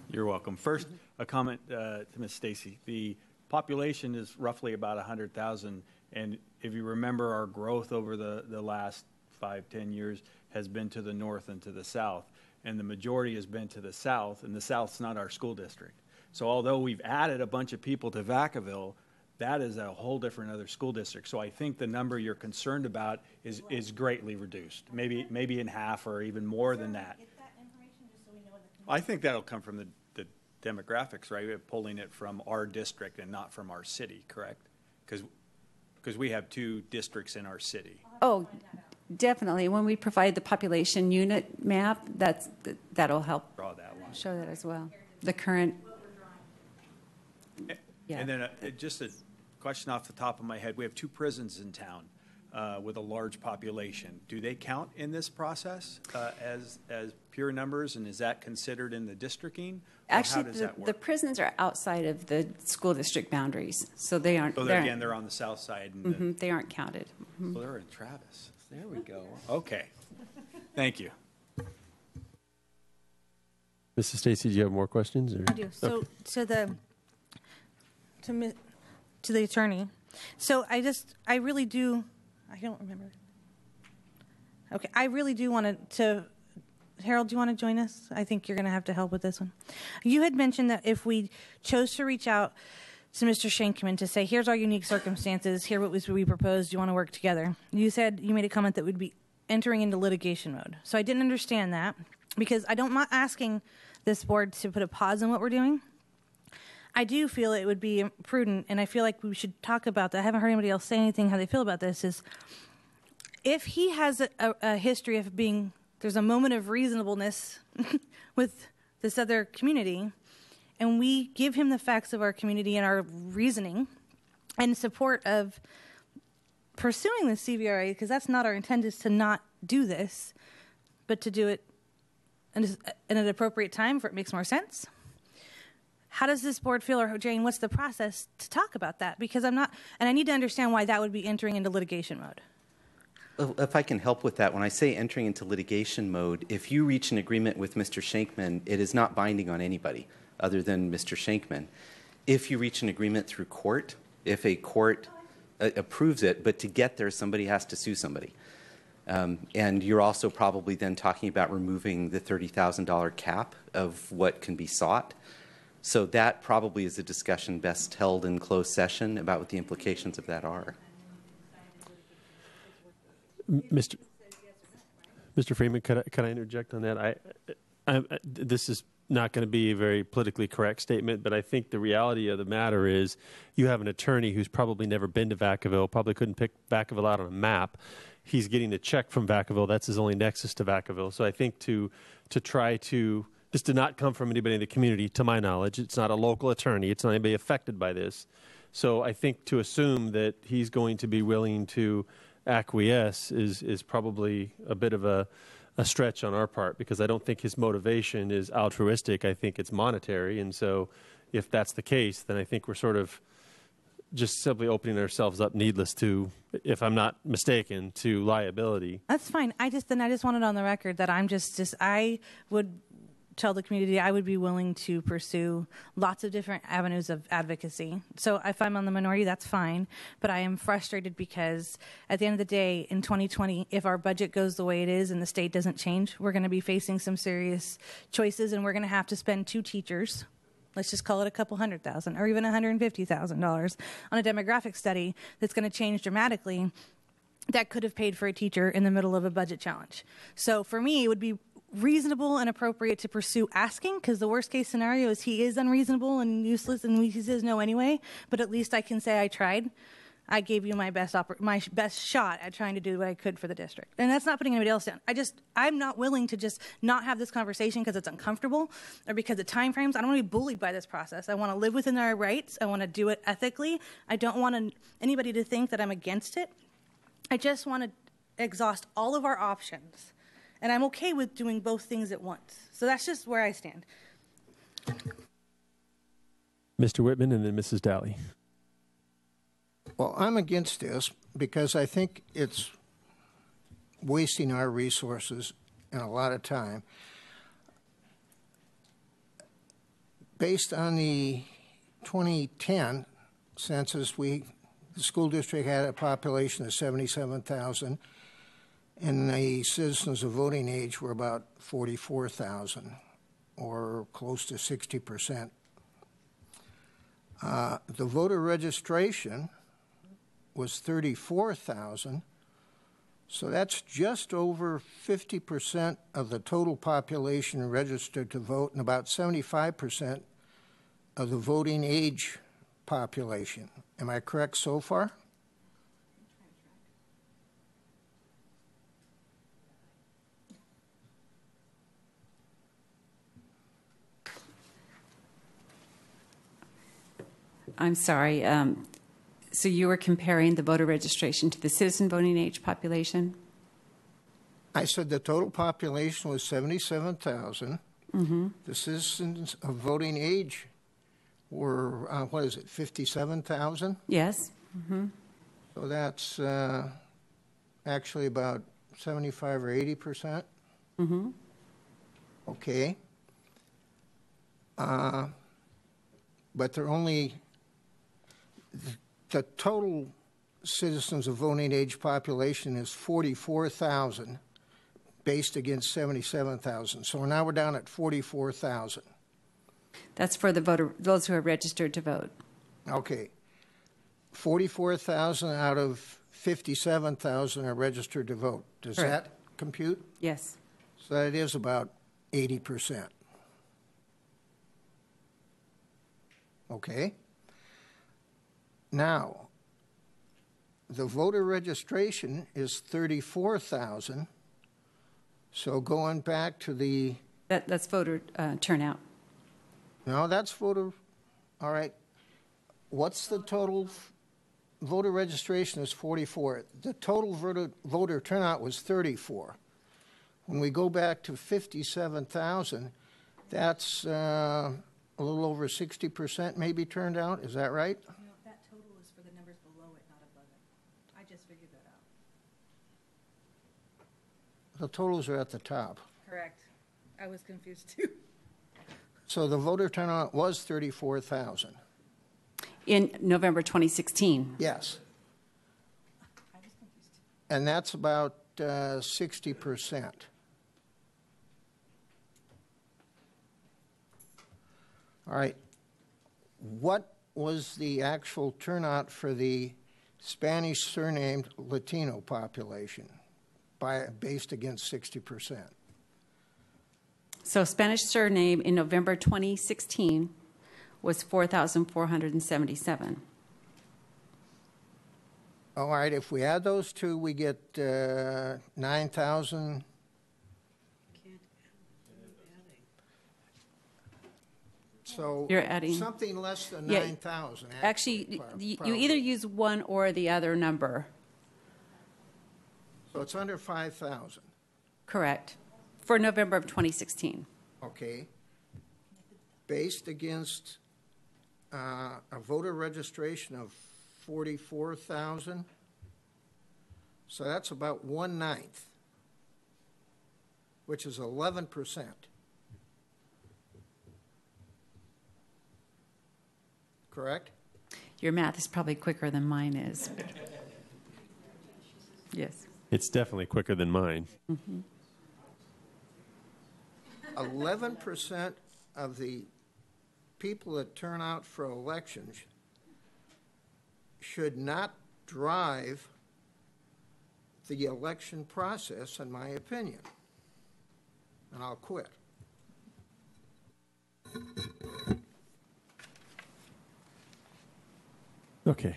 You're welcome. First, a comment to Ms. Stacy. The population is roughly about 100,000, and if you remember, our growth over the last 5-10 years has been to the north and to the south, and the majority has been to the south, and the south's not our school district. So although we've added a bunch of people to Vacaville, that is a whole different other school district. So I think the number you're concerned about is greatly reduced, maybe in half or even more than that. I think that'll come from the demographics, right? We're pulling it from our district and not from our city, correct? Because we have 2 districts in our city. Oh, definitely. When we provide the population unit map, that'll help Draw that line. show that as well. The current. Yeah. And then just a question off the top of my head. We have 2 prisons in town with a large population. Do they count in this process as pure numbers, and is that considered in the districting? Actually, how does that work? the prisons are outside of the school district boundaries, so they aren't. So they're on the south side. And they aren't counted. well, they're in Travis. There we go. Okay. Thank you. Mrs. Stacy, do you have more questions? Or? I do. So to the attorney. So I really do. I don't remember. Okay, I really do want to. Harold, do you want to join us? I think you're going to have to help with this one. You had mentioned that if we chose to reach out to Mr. Shankman to say, here's our unique circumstances, here what we proposed, do you want to work together? You said, you made a comment that we'd be entering into litigation mode. So I didn't understand that because I'm not asking this board to put a pause on what we're doing. I do feel it would be prudent, and I feel like we should talk about that. I haven't heard anybody else say anything how they feel about this, is if he has a history of being, there's a moment of reasonableness with this other community, and we give him the facts of our community and our reasoning in support of pursuing the CVRA, because that's not our intent, is to not do this, but to do it in an appropriate time for it makes more sense. How does this board feel, or Jane, what's the process to talk about that? Because I'm not, and I need to understand why that would be entering into litigation mode. If I can help with that, when I say entering into litigation mode, if you reach an agreement with Mr. Shankman, it is not binding on anybody other than Mr. Shankman. If you reach an agreement through court, if a court approves it, but to get there, somebody has to sue somebody. And you're also probably then talking about removing the $30,000 cap of what can be sought. So that probably is a discussion best held in closed session about what the implications of that are. Mr. Freeman, could I interject on that? This is not going to be a very politically correct statement, but I think the reality of the matter is you have an attorney who's probably never been to Vacaville, probably couldn't pick Vacaville out on a map. He's getting a check from Vacaville. That's his only nexus to Vacaville. So I think to try to, this did not come from anybody in the community, to my knowledge. It's not a local attorney. It's not anybody affected by this. So I think to assume that he's going to be willing to acquiesce is probably a bit of a stretch on our part, because I don't think his motivation is altruistic. I think it's monetary. And so if that's the case, then I think we're sort of just simply opening ourselves up needless to, if I'm not mistaken, to liability. That's fine. I just wanted on the record that I would tell the community I would be willing to pursue lots of different avenues of advocacy. So if I'm on the minority, that's fine. But I am frustrated because at the end of the day, in 2020, if our budget goes the way it is and the state doesn't change, we're going to be facing some serious choices, and we're going to have to spend 2 teachers. Let's just call it a couple $100,000 or even $150,000 on a demographic study that's going to change dramatically. That could have paid for a teacher in the middle of a budget challenge. So for me, it would be reasonable and appropriate to pursue asking, because the worst case scenario is he is unreasonable and useless and he says no anyway, but at least I can say I tried. I gave you my best shot at trying to do what I could for the district. And that's not putting anybody else down. I'm not willing to just not have this conversation because it's uncomfortable or because of time frames. I don't want to be bullied by this process. I want to live within our rights. I want to do it ethically. I don't want anybody to think that I'm against it. I just want to exhaust all of our options. And I'm okay with doing both things at once. So that's just where I stand. Mr. Whitman and then Mrs. Dally. Well, I'm against this because I think it's wasting our resources and a lot of time. Based on the 2010 census, the school district had a population of 77,000, and the citizens of voting age were about 44,000, or close to 60%. The voter registration was 34,000, so that's just over 50% of the total population registered to vote and about 75% of the voting age population. Am I correct so far? I'm sorry. So you were comparing the voter registration to the citizen voting age population? I said the total population was 77,000. Mm-hmm. The citizens of voting age were, 57,000? Yes. Mm-hmm. So that's actually about 75 or 80%. Mm-hmm. Okay. But they're only... The total citizens of voting age population is 44,000 based against 77,000. So now we're down at 44,000. That's for those who are registered to vote. Okay. 44,000 out of 57,000 are registered to vote. Does Correct. that compute? Yes. So that is about 80%. Okay. Now, the voter registration is 34,000. So going back to the... That's voter turnout. No, that's voter... All right. What's the total? Voter registration is 44. The total voter turnout was 34. When we go back to 57,000, that's a little over 60% maybe turned out. Is that right? That total is for the numbers below it, not above it. I just figured that out. The totals are at the top. Correct. I was confused too. So the voter turnout was 34,000. In November 2016. Yes. I was confused too. And that's about 60%. All right. What was the actual turnout for the Spanish surnamed Latino population based against 60%? So Spanish surname in November 2016 was 4,477. All right, if we add those two, we get 9,000. So You're adding something less than Yeah, 9,000. Actually, you either use one or the other number. So it's under 5,000. Correct. For November of 2016. Okay. Based against a voter registration of 44,000. So that's about 1/9, which is 11%. Correct? Your math is probably quicker than mine is. Yes. It's definitely quicker than mine. 11% of the people that turn out for elections should not drive the election process, in my opinion. And I'll quit. Okay.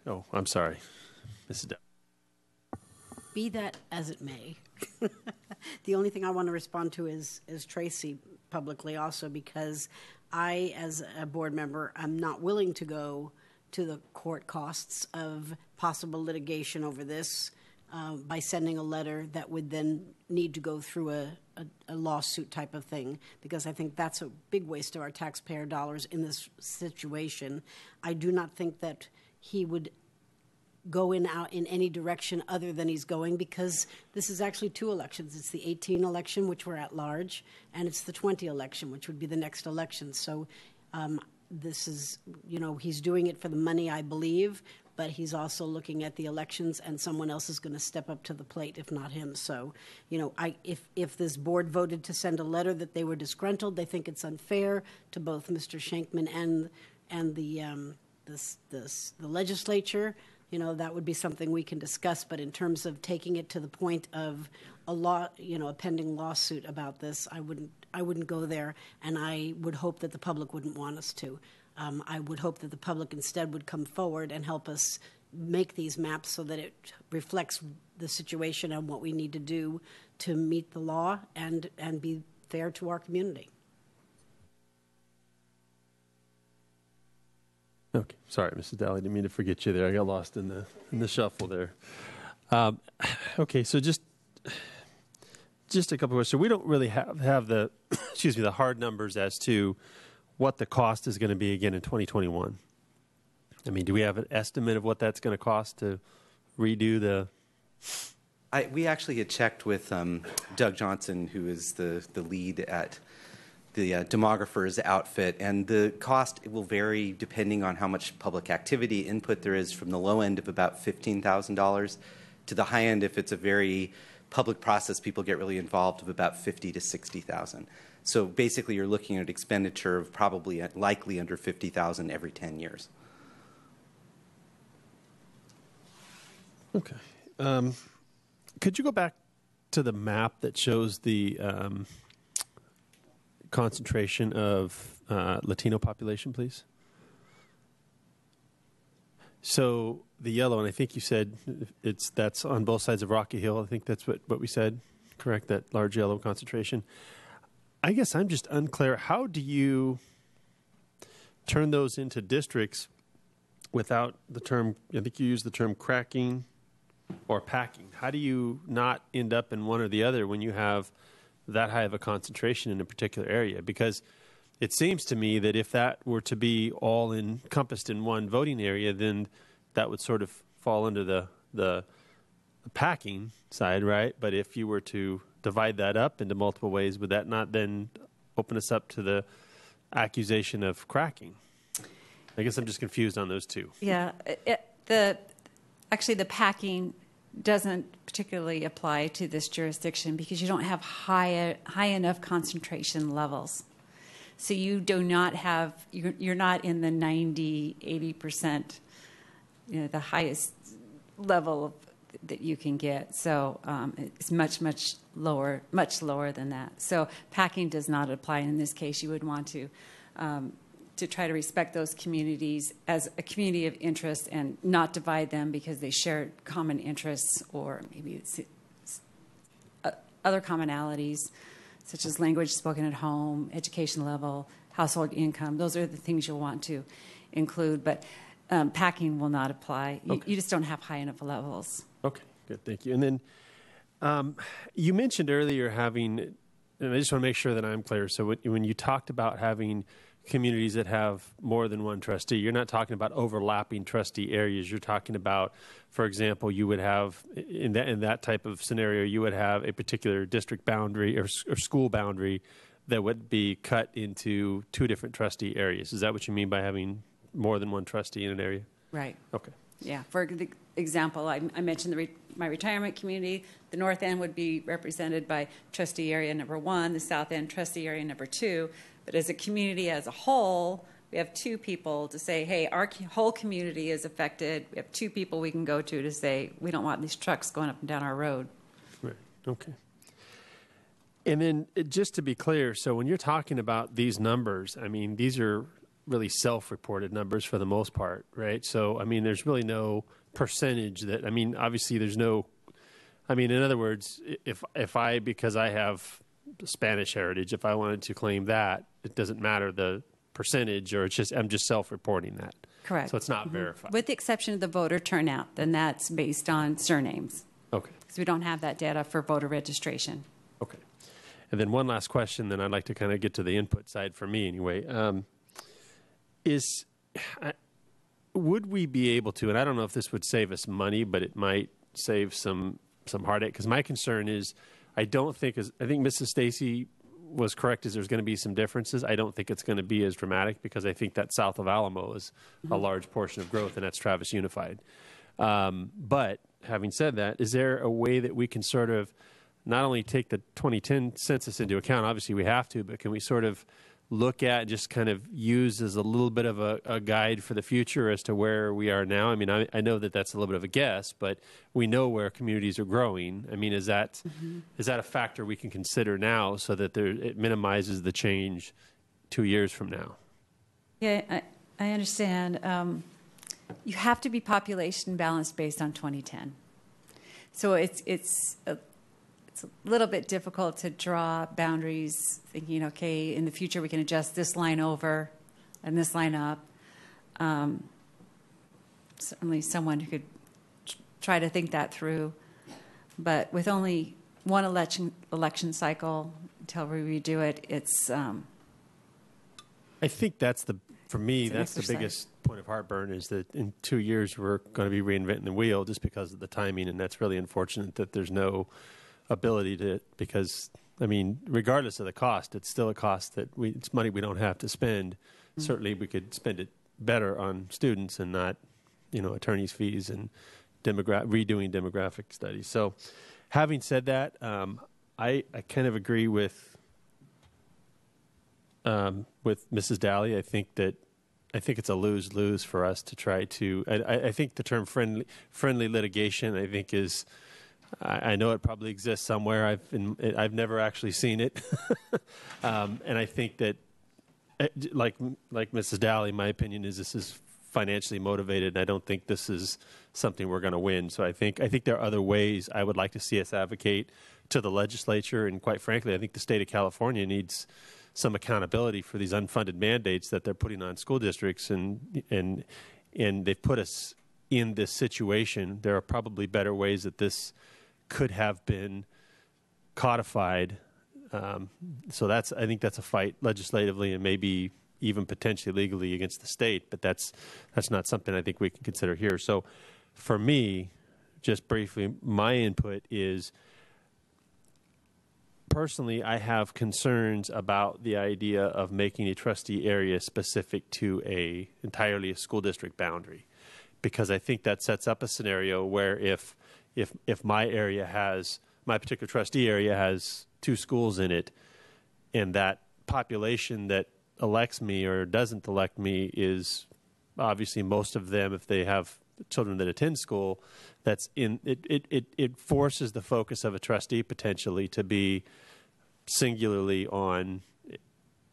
Oh, I'm sorry, Mrs. Dell. Be that as it may, the only thing I want to respond to is Tracy publicly also, because I, as a board member, am not willing to go to the court costs of possible litigation over this by sending a letter that would then need to go through a lawsuit type of thing, because I think that's a big waste of our taxpayer dollars in this situation. I do not think that he would go in any direction other than he's going, because this is actually two elections. It's the 18 election, which we're at large, and it's the 20 election, which would be the next election. So this is, he's doing it for the money, I believe, but he's also looking at the elections, and someone else is going to step up to the plate, if not him. So, if this board voted to send a letter that they were disgruntled, they think it's unfair to both Mr. Shankman and the legislature. That would be something we can discuss. But in terms of taking it to the point of a pending lawsuit about this, I wouldn't go there, and I would hope that the public wouldn't want us to. I would hope that the public instead would come forward and help us make these maps so that it reflects the situation and what we need to do to meet the law and be fair to our community. Okay, sorry, Mrs. Daly, didn't mean to forget you there. I got lost in the shuffle there. Okay, so just a couple of questions. So we don't really have the the hard numbers as to what the cost is going to be again in 2021. I mean, do we have an estimate of what that's going to cost to redo the? We actually had checked with Doug Johnson, who is the lead at the demographer's outfit, and the cost will vary depending on how much public activity input there is, from the low end of about $15,000 to the high end, if it's a very public process, people get really involved, of about $50,000 to $60,000. So basically, you're looking at expenditure of probably likely under $50,000 every 10 years. Okay. Could you go back to the map that shows the concentration of Latino population, please? So the yellow, and I think you said that's on both sides of Rocky Hill. I think that's what we said, correct? That large yellow concentration. I guess I'm just unclear. How do you turn those into districts without the term, I think you used the term cracking or packing? How do you not end up in one or the other when you have that high of a concentration in a particular area? Because it seems to me that if that were to be all encompassed in one voting area, then that would sort of fall under the packing side, right? But if you were to divide that up into multiple ways, would that not then open us up to the accusation of cracking? I guess I'm just confused on those two. Yeah, actually the packing doesn't particularly apply to this jurisdiction because you don't have high enough concentration levels. So you do not have, you're not in the 90, 80%, the highest level of, that you can get. So it's much lower than that. So packing does not apply. In this case, you would want to try to respect those communities as a community of interest and not divide them because they share common interests or maybe it's other commonalities, such as language spoken at home, education level, household income. Those are the things you'll want to include, but packing will not apply. You just don't have high enough levels. Okay, good, thank you. And then you mentioned earlier having, and I just want to make sure that I'm clear, so when you talked about having communities that have more than one trustee, you're not talking about overlapping trustee areas. You're talking about, for example, you would have, in that type of scenario, you would have a particular district boundary or school boundary that would be cut into two different trustee areas. Is that what you mean by having more than one trustee in an area? Right. Okay. Yeah. For example, I mentioned my retirement community. The north end would be represented by trustee area number 1, the south end trustee area number 2. But as a community as a whole, we have 2 people to say, hey, our whole community is affected. We have 2 people we can go to say, we don't want these trucks going up and down our road. Right. Okay. And then just to be clear, so when you're talking about these numbers, I mean, these are really self-reported numbers for the most part, right? So, I mean, there's really no percentage that, I mean, obviously there's no, I mean, in other words, if I, because I have Spanish heritage, if I wanted to claim that, it doesn't matter the percentage, or it's just, I'm just self-reporting that. Correct. So it's not verified. With the exception of the voter turnout, then that's based on surnames. Okay. Because we don't have that data for voter registration. Okay. And then one last question, then I'd like to kind of get to the input side for me anyway. Would we be able to, and I don't know if this would save us money, but it might save some heartache, because my concern is I think Mrs. Stacy was correct, is there's going to be some differences. I don't think it's going to be as dramatic, because I think that south of Alamo is a large portion of growth, and that's Travis Unified. But having said that, is there a way that we can sort of not only take the 2010 census into account, obviously we have to, but can we sort of look at, just kind of use as a little bit of a guide for the future as to where we are now? I mean, I know that that's a little bit of a guess, but we know where communities are growing. I mean, is that a factor we can consider now, so that it minimizes the change 2 years from now? Yeah, I understand. You have to be population balanced based on 2010. So it's a little bit difficult to draw boundaries thinking, okay, in the future we can adjust this line over and this line up. Certainly someone who could try to think that through. But with only one election cycle until we redo it, it's... I think for me, that's the biggest point of heartburn, is that in 2 years we're going to be reinventing the wheel just because of the timing, and that's really unfortunate that there's no ability to, because, I mean, regardless of the cost, it's still a cost that it's money we don't have to spend. Mm-hmm. Certainly we could spend it better on students and not, attorneys' fees and redoing demographic studies. So having said that, I kind of agree with Mrs. Daly. I think it's a lose-lose for us to try to, I think the term friendly litigation, I think is, I know it probably exists somewhere. I've never actually seen it, and I think that, like Mrs. Daly, my opinion is this is financially motivated, and I don't think this is something we're going to win. So I think there are other ways I would like to see us advocate to the legislature, and quite frankly, I think the state of California needs some accountability for these unfunded mandates that they're putting on school districts, and they've put us in this situation. There are probably better ways that this could have been codified. So I think that's a fight legislatively and maybe even potentially legally against the state, but that's not something I think we can consider here. So for me, just briefly, my input is, personally, I have concerns about the idea of making a trustee area specific to entirely a school district boundary, because I think that sets up a scenario where if my particular trustee area has 2 schools in it, and that population that elects me or doesn't elect me is obviously most of them, if they have children that attend school, it forces the focus of a trustee potentially to be singularly on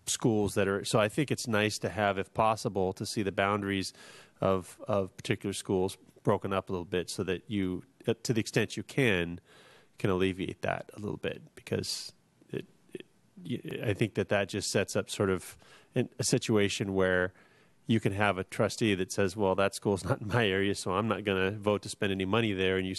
schools that are. So I think it's nice to have, if possible, to see the boundaries of particular schools broken up a little bit, so that you, to the extent you can alleviate that a little bit, because I think that just sets up sort of a situation where you can have a trustee that says, well, that school's not in my area, so I'm not going to vote to spend any money there, and you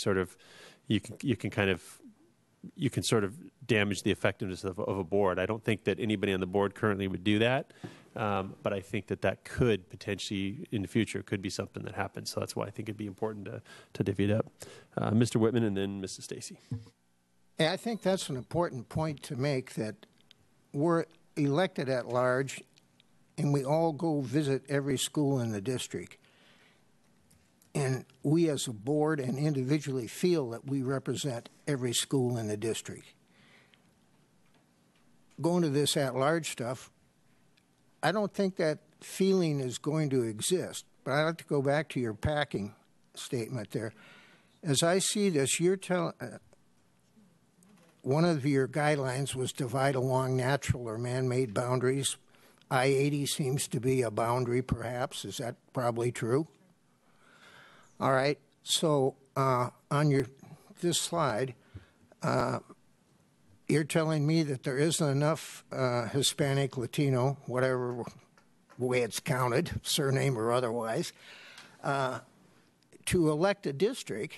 can sort of damage the effectiveness of a board. I don't think that anybody on the board currently would do that, but I think that could potentially, in the future, could be something that happens. So that's why I think it'd be important to divvy it up. Mr. Whitman, and then Mrs. Stacy. Yeah, I think that's an important point to make, that we're elected at large, and we all go visit every school in the district. And we as a board and individually feel that we represent every school in the district. Going to this at-large stuff, I don't think that feeling is going to exist. But I'd like to go back to your packing statement there. As I see this, you're telling... one of your guidelines was divide along natural or man-made boundaries I-80 seems to be a boundary, perhaps. Is that probably true? All right. So on this slide, you're telling me that there isn't enough Hispanic, Latino, whatever way it's counted, surname or otherwise, to elect a district.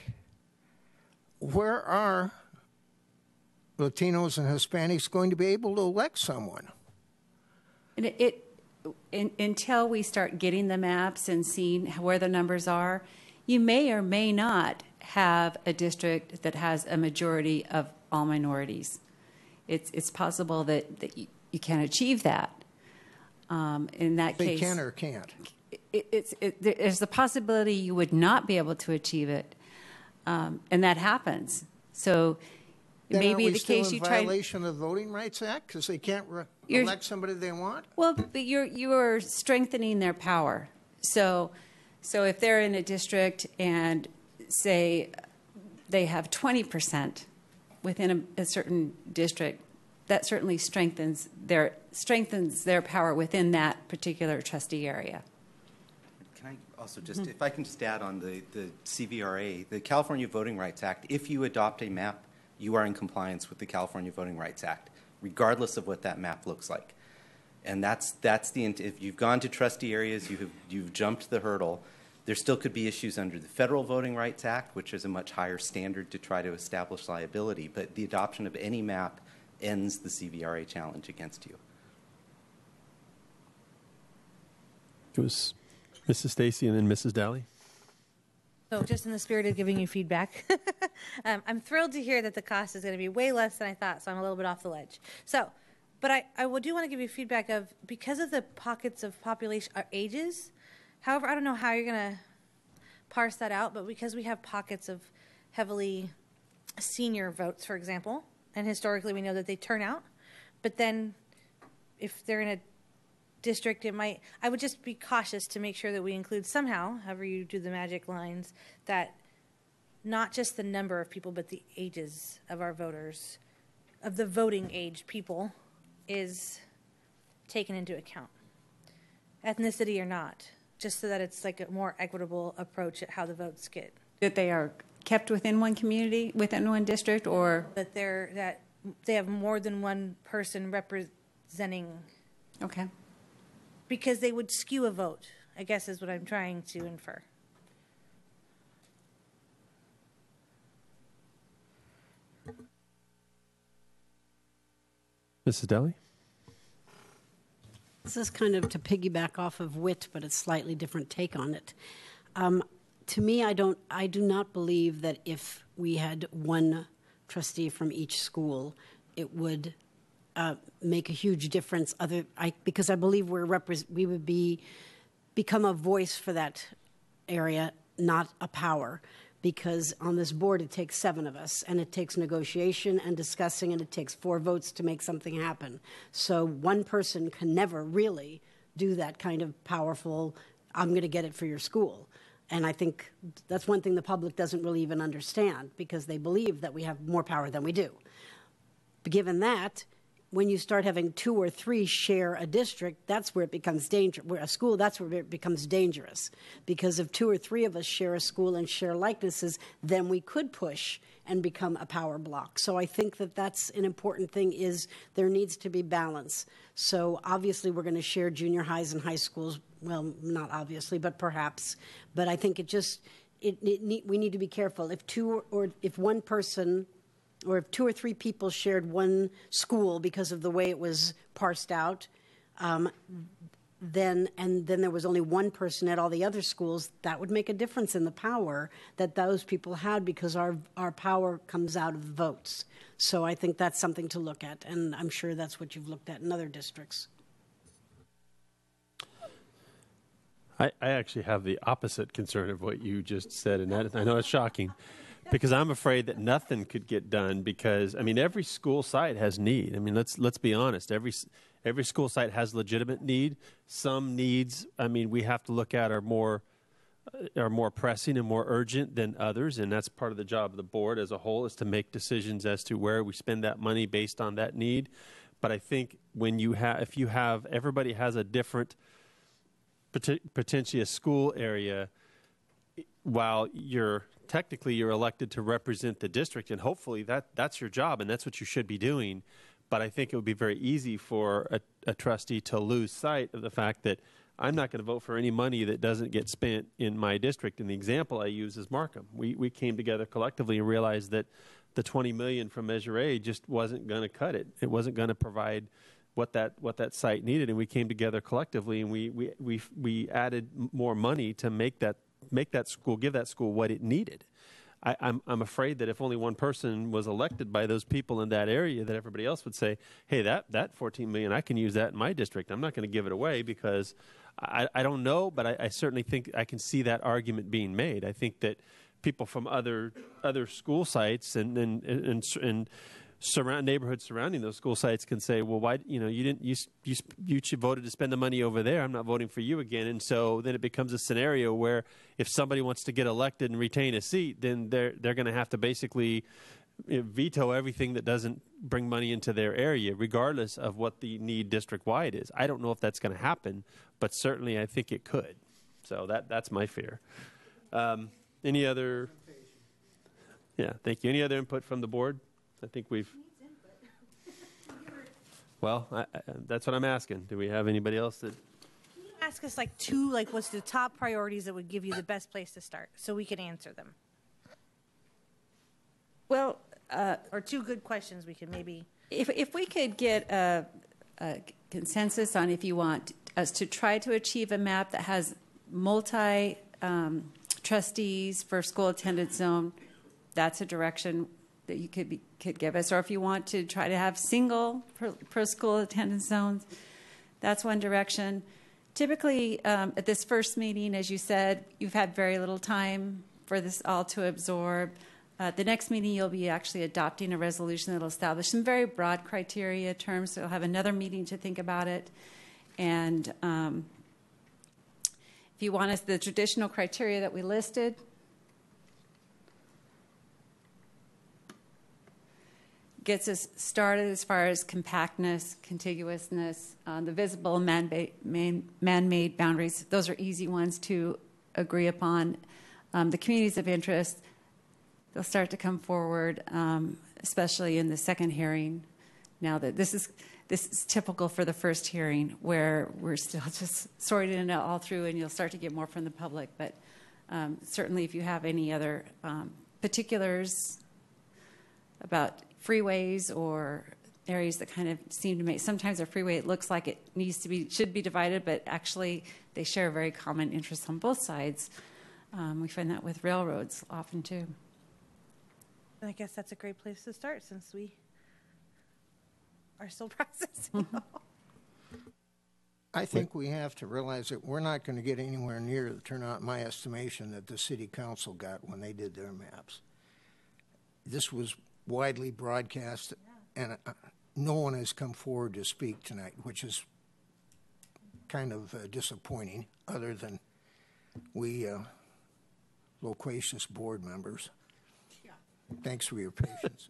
Where are Latinos and Hispanics going to be able to elect someone? And until we start getting the maps and seeing where the numbers are, you may or may not have a district that has a majority of all minorities. It's possible that you can't achieve that. In that case, they can or can't. There's the possibility you would not be able to achieve it, and that happens. So then maybe the case you try. Violation of the Voting Rights Act because they can't elect somebody they want. Well, but you're strengthening their power. So if they're in a district and say they have 20% within a certain district, that certainly strengthens their power within that particular trustee area. Can I also just, if I can just add on the CVRA, the California Voting Rights Act, if you adopt a map, you are in compliance with the California Voting Rights Act, regardless of what that map looks like. And that's the, if you've gone to trustee areas, you've jumped the hurdle. There still could be issues under the Federal Voting Rights Act, which is a much higher standard to try to establish liability. But the adoption of any map ends the CVRA challenge against you. It was Mrs. Stacy and then Mrs. Daly. So just in the spirit of giving you feedback, I'm thrilled to hear that the cost is going to be way less than I thought, so I'm a little bit off the ledge. So, but I do want to give you feedback of, because of the pockets of population ages, however, I don't know how you're going to parse that out, but because we have pockets of heavily senior votes, for example, and historically we know that they turn out, but then if they're in a district, I would just be cautious to make sure that we include somehow, however you do the magic lines, that not just the number of people, but the ages of our voters, of the voting age people, is taken into account, ethnicity or not, just so that it's like a more equitable approach at how the votes get. That they are kept within one community, within one district, or that they have more than one person representing. Okay. Because they would skew a vote, I guess is what I'm trying to infer. Mrs. Daly? This is kind of to piggyback off of WIT, but a slightly different take on it. To me, I do not believe that if we had one trustee from each school, it would make a huge difference. Because I believe we would become a voice for that area, not a power. Because on this board, it takes 7 of us, and it takes negotiation and discussing, and it takes 4 votes to make something happen. So one person can never really do that kind of powerful, I'm going to get it for your school. And I think that's one thing the public doesn't really even understand, because they believe that we have more power than we do. But given that, when you start having 2 or 3 share a district, that's where it becomes dangerous. Where a school, that's where it becomes dangerous. Because if 2 or 3 of us share a school and share likenesses, then we could push and become a power block. So I think that that's an important thing, is there needs to be balance. So obviously we're going to share junior highs and high schools. Well, not obviously, but perhaps. But I think we need to be careful. If one person, or if 2 or 3 people shared one school because of the way it was parsed out, then there was only one person at all the other schools, that would make a difference in the power that those people had, because our power comes out of the votes. So I think that's something to look at, and I'm sure that's what you've looked at in other districts. I actually have the opposite concern of what you just said, and that, I know it's shocking. Because I'm afraid that nothing could get done, because, I mean, every school site has need. I mean, let's be honest. Every school site has legitimate need. Some needs, I mean, we have to look at are more pressing and more urgent than others, and that's part of the job of the board as a whole, is to make decisions as to where we spend that money based on that need. But I think if you have everybody has a different, potentially a school area, while you're elected to represent the district, and hopefully that's your job and that's what you should be doing. But I think it would be very easy for a trustee to lose sight of the fact that I'm not going to vote for any money that doesn't get spent in my district. And the example I use is Markham. We came together collectively and realized that the $20 million from Measure A just wasn't going to cut it. It wasn't going to provide what that site needed, and we came together collectively and we added more money to give that school what it needed. I'm afraid that if only one person was elected by those people in that area, that everybody else would say, hey, that $14 million, I can use that in my district. I'm not going to give it away because I don't know, but I certainly think I can see that argument being made. I think that people from other school sites and neighborhoods surrounding those school sites can say, well, why you voted to spend the money over there. I'm not voting for you again. And so then it becomes a scenario where if somebody wants to get elected and retain a seat, then they're going to have to basically veto everything that doesn't bring money into their area, regardless of what the need district-wide is. I don't know if that's going to happen, but certainly I think it could. So that's my fear. Any other? Yeah, thank you. Any other input from the board? I think we've. Well, that's what I'm asking. Do we have anybody else that? Can you ask us what's the top priorities that would give you the best place to start, so we can answer them? Well, or two good questions we can maybe. If we could get a consensus on if you want us to try to achieve a map that has multi trustees for school attendance zone, that's a direction that you could give us. Or if you want to try to have single per school attendance zones, that's one direction. Typically, at this first meeting, as you said, you've had very little time for this all to absorb. The next meeting, you'll be actually adopting a resolution that will establish some very broad criteria terms. So you'll have another meeting to think about it. And if you want us the traditional criteria that we listed, gets us started as far as compactness, contiguousness, the visible man-made boundaries. Those are easy ones to agree upon. The communities of interest, they'll start to come forward, especially in the second hearing. Now that this is typical for the first hearing, where we're still just sorting it all through, and you'll start to get more from the public. But certainly, if you have any other particulars about freeways or areas that kind of seem to make, sometimes a freeway, it looks like it should be divided, but actually they share a very common interest on both sides. We find that with railroads often too. I guess that's a great place to start since we are still processing. I think we have to realize that we're not going to get anywhere near the turnout, in my estimation, that the city council got when they did their maps. This was widely broadcast, and no one has come forward to speak tonight, which is kind of disappointing, other than we loquacious board members. Yeah. Thanks for your patience.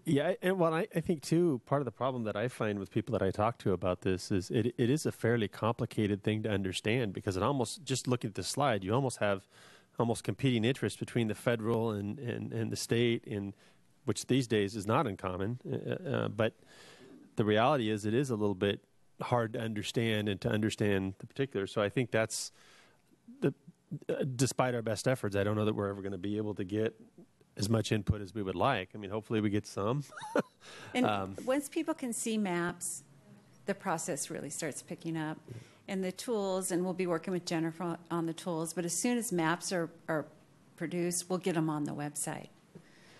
Yeah, and I think too, part of the problem that I find with people that I talk to about this is it is a fairly complicated thing to understand, because it almost, just looking at the slide, you almost have competing interests between the federal and the state, which these days is not uncommon. But the reality is it is a little bit hard to understand and to understand the particulars. So I think that's, despite our best efforts, I don't know that we're ever going to be able to get as much input as we would like. I mean, hopefully we get some. And once people can see maps, the process really starts picking up. And the tools, and we'll be working with Jennifer on the tools, but as soon as maps are produced, we'll get them on the website.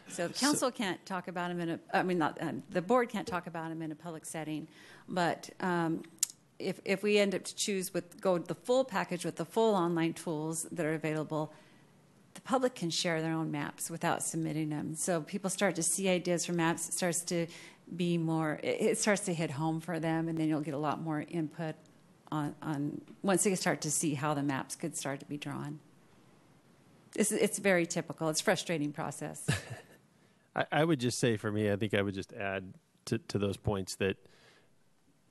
So the council can't talk about them the board can't talk about them in a public setting, but if we end up to go with the full package with the full online tools that are available, the public can share their own maps without submitting them. So people start to see ideas for maps. It starts to hit home for them, and then you'll get a lot more input on once they start to see how the maps could start to be drawn. It's very typical. It's a frustrating process. I would just say, for me, I think I would just add to those points that,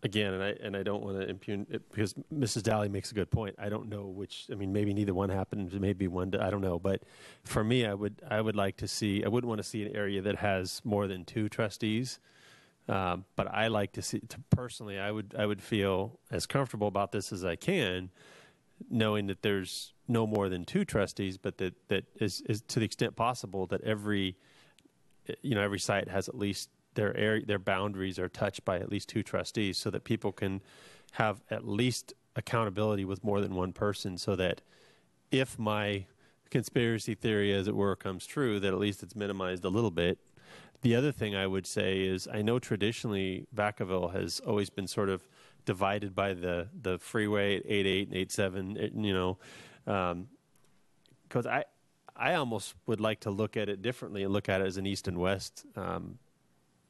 again, and I don't want to impugn it because Mrs. Daly makes a good point. I don't know which. I mean, maybe neither one happened. Maybe one. I don't know. But for me, I would like to see. I wouldn't want to see an area that has more than 2 trustees. But I like to see. Personally, I would feel as comfortable about this as I can, knowing that there's no more than 2 trustees, but that is to the extent possible that every site has at least their boundaries are touched by at least 2 trustees, so that people can have at least accountability with more than one person, so that if my conspiracy theory, as it were, comes true, that at least it's minimized a little bit. The other thing I would say is I know traditionally Vacaville has always been sort of divided by the freeway at 88 and 87, because I almost would like to look at it differently and look at it as an east and west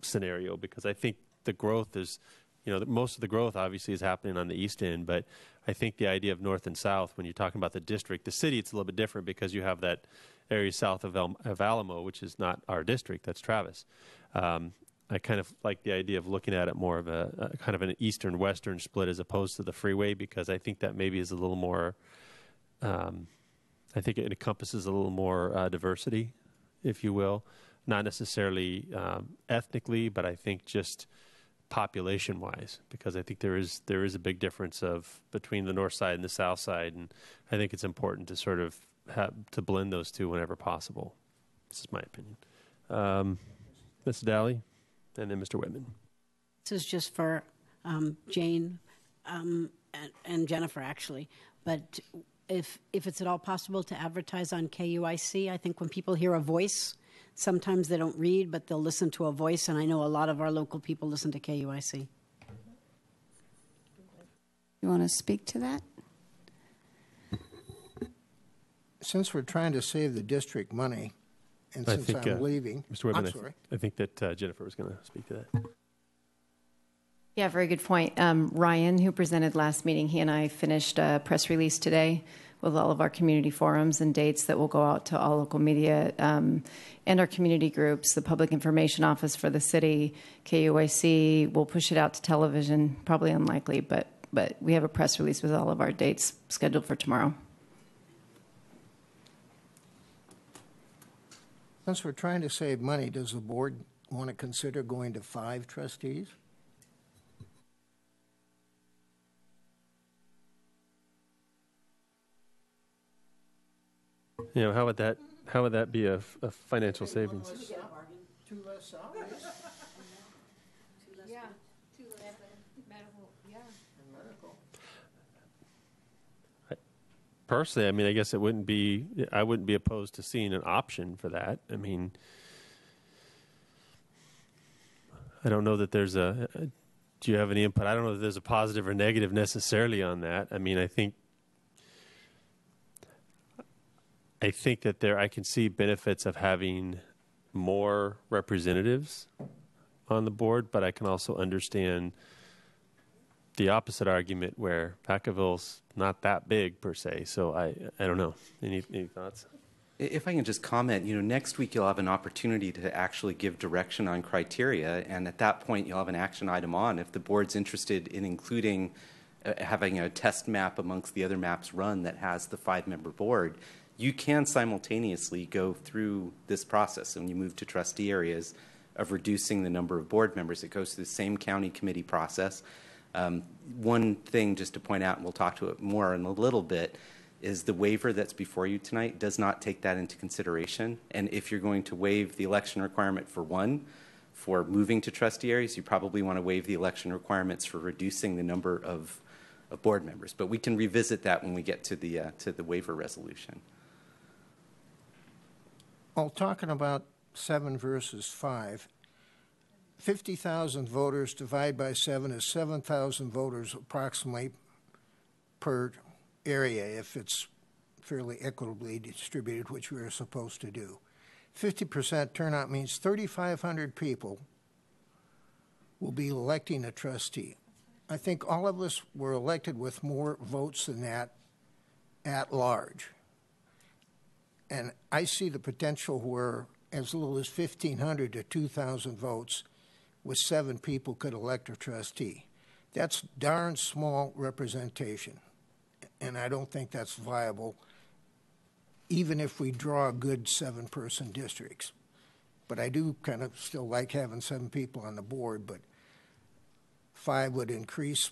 scenario, because I think the growth is, most of the growth obviously is happening on the east end, but I think the idea of north and south, when you're talking about the district, the city, it's a little bit different because you have that area south of Alamo, which is not our district, that's Travis. I kind of like the idea of looking at it more of a kind of an eastern-western split as opposed to the freeway, because I think that maybe is a little more, I think it encompasses a little more diversity, if you will. Not necessarily ethnically, but I think just population-wise, because I think there is a big difference between the north side and the south side, and I think it's important to sort of to blend those two whenever possible. This is my opinion. Ms. Daly, and then Mr. Whitman. This is just for Jane and Jennifer, actually. But if it's at all possible to advertise on KUIC, I think when people hear a voice, sometimes they don't read, but they'll listen to a voice, and I know a lot of our local people listen to KUIC. You want to speak to that? Since we're trying to save the district money, and since I'm leaving, Mr. Whitman, I'm sorry. I think that Jennifer was going to speak to that. Yeah, very good point. Ryan, who presented last meeting, he and I finished a press release today with all of our community forums and dates that will go out to all local media and our community groups, the Public Information Office for the city, KUIC. We'll push it out to television, probably unlikely, but we have a press release with all of our dates scheduled for tomorrow. Since we're trying to save money, does the board want to consider going to 5 trustees? How would that be a financial savings? 2 less salaries. Yeah, 2 less medical, yeah. And medical. Personally, I mean, I guess I wouldn't be opposed to seeing an option for that. I mean, I don't know that there's do you have any input? I don't know that there's a positive or negative necessarily on that. I mean, I think that I can see benefits of having more representatives on the board, but I can also understand the opposite argument where Vacaville's not that big per se. So I don't know. Any thoughts? If I can just comment, next week you'll have an opportunity to actually give direction on criteria, and at that point you'll have an action item on. If the board's interested in including having a test map amongst the other maps run that has the 5-member board, you can simultaneously go through this process. When you move to trustee areas of reducing the number of board members, it goes through the same county committee process. One thing just to point out, and we'll talk to it more in a little bit, is the waiver that's before you tonight does not take that into consideration. And if you're going to waive the election requirement for moving to trustee areas, you probably want to waive the election requirements for reducing the number of board members. But we can revisit that when we get to the waiver resolution. Well, talking about 7 versus 5, 50,000 voters divided by 7 is 7,000 voters approximately per area if it's fairly equitably distributed, which we are supposed to do. 50% turnout means 3,500 people will be electing a trustee. I think all of us were elected with more votes than that at large. And I see the potential where as little as 1,500 to 2,000 votes with 7 people could elect a trustee. That's darn small representation, and I don't think that's viable, even if we draw good 7-person districts. But I do kind of still like having 7 people on the board, but 5 would increase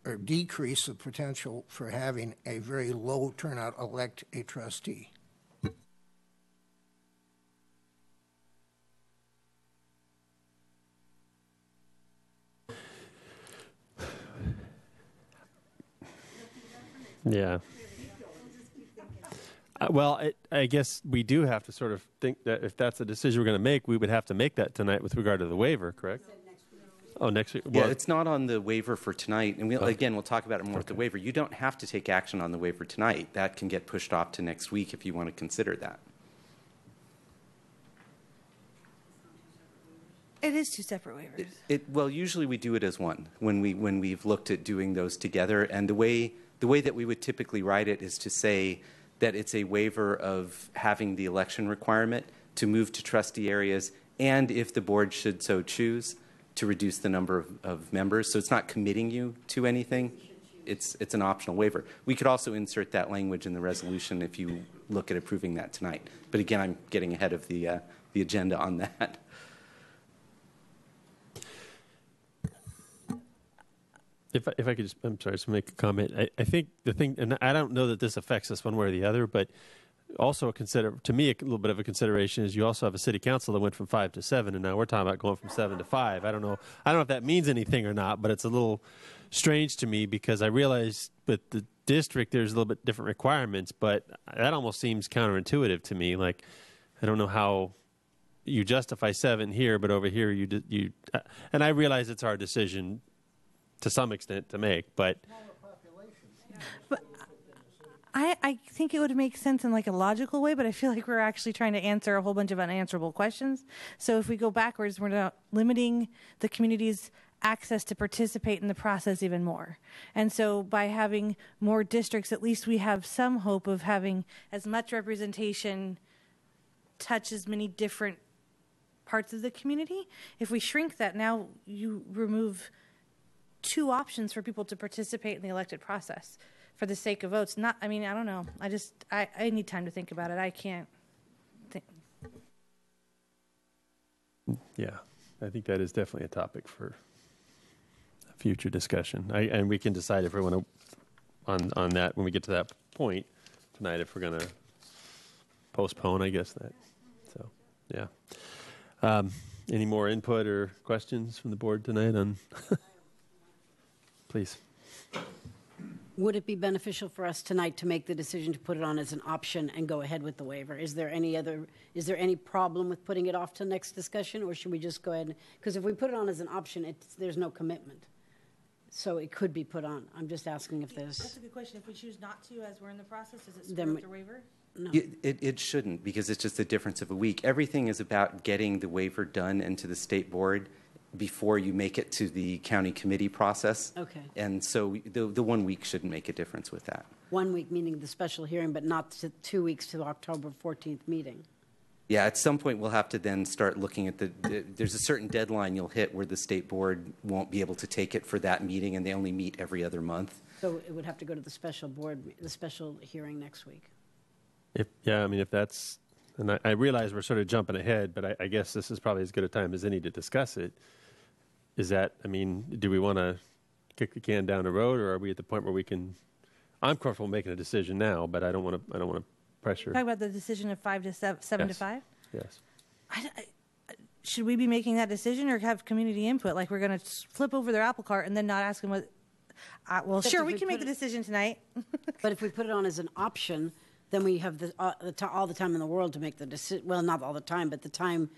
or decrease the potential for having a very low turnout elect a trustee. Yeah. Well, I guess we do have to sort of think that if that's a decision we're going to make, we would have to make that tonight with regard to the waiver, correct? Oh, next week. Yeah, Well, it's not on the waiver for tonight, and again, we'll talk about it more with the waiver. You don't have to take action on the waiver tonight. That can get pushed off to next week if you want to consider that. It is 2 separate waivers. Well, usually we do it as one when we've looked at doing those together, and the way that we would typically write it is to say that it's a waiver of having the election requirement to move to trustee areas, and if the board should so choose, to reduce the number of members. So it's not committing you to anything. It's an optional waiver. We could also insert that language in the resolution if you look at approving that tonight. But again, I'm getting ahead of the agenda on that. if I could just, I'm sorry, just make a comment. I think the thing, and I don't know that this affects us one way or the other, but also to me, a little bit of a consideration is you also have a city council that went from 5 to 7, and now we're talking about going from 7 to 5. I don't know if that means anything or not, but it's a little strange to me because I realize with the district there's a little bit different requirements, but that almost seems counterintuitive to me. Like, I don't know how you justify 7 here, but over here you and I realize it's our decision to some extent to make, but I think it would make sense in like a logical way, but I feel like we're actually trying to answer a whole bunch of unanswerable questions. So if we go backwards, we're not limiting the community's access to participate in the process even more. And so by having more districts, at least we have some hope of having as much representation touch as many different parts of the community. If we shrink that, now you remove 2 options for people to participate in the elected process for the sake of votes. I don't know. I need time to think about it. I can't think. yeah, I think that is definitely a topic for a future discussion. And we can decide if we want to, on that, when we get to that point tonight, if we're going to postpone, I guess that. So, yeah. Any more input or questions from the board tonight on? Please. Would it be beneficial for us tonight to make the decision to put it on as an option and go ahead with the waiver? Is there any problem with putting it off to next discussion, or should we just go ahead? Because if we put it on as an option, there's no commitment. So it could be put on. I'm just asking if there's... That's a good question. If we choose not to as we're in the process, does it screw up the waiver? No. It shouldn't, because it's just a difference of a week. Everything is about getting the waiver done into the state board before you make it to the county committee process. Okay. And so the 1 week shouldn't make a difference with that. 1 week, meaning the special hearing, but not 2 weeks to the October 14th meeting. Yeah, at some point we'll have to then start looking at there's a certain deadline you'll hit where the state board won't be able to take it for that meeting, and they only meet every other month. So it would have to go to the special hearing next week. If that's, and I realize we're sort of jumping ahead, but I guess this is probably as good a time as any to discuss it. Is that, do we want to kick the can down the road, or are we at the point where we can? I'm comfortable making a decision now, but I don't want to pressure. Talk about the decision of 5 to 7 to 5. Yes. Should we be making that decision or have community input? Like we're going to flip over their apple cart and then not ask them what? Well, Except sure, if we we can make put the decision tonight. But if we put it on as an option, then we have all the time in the world to make the decision. Well, not all the time, but the time.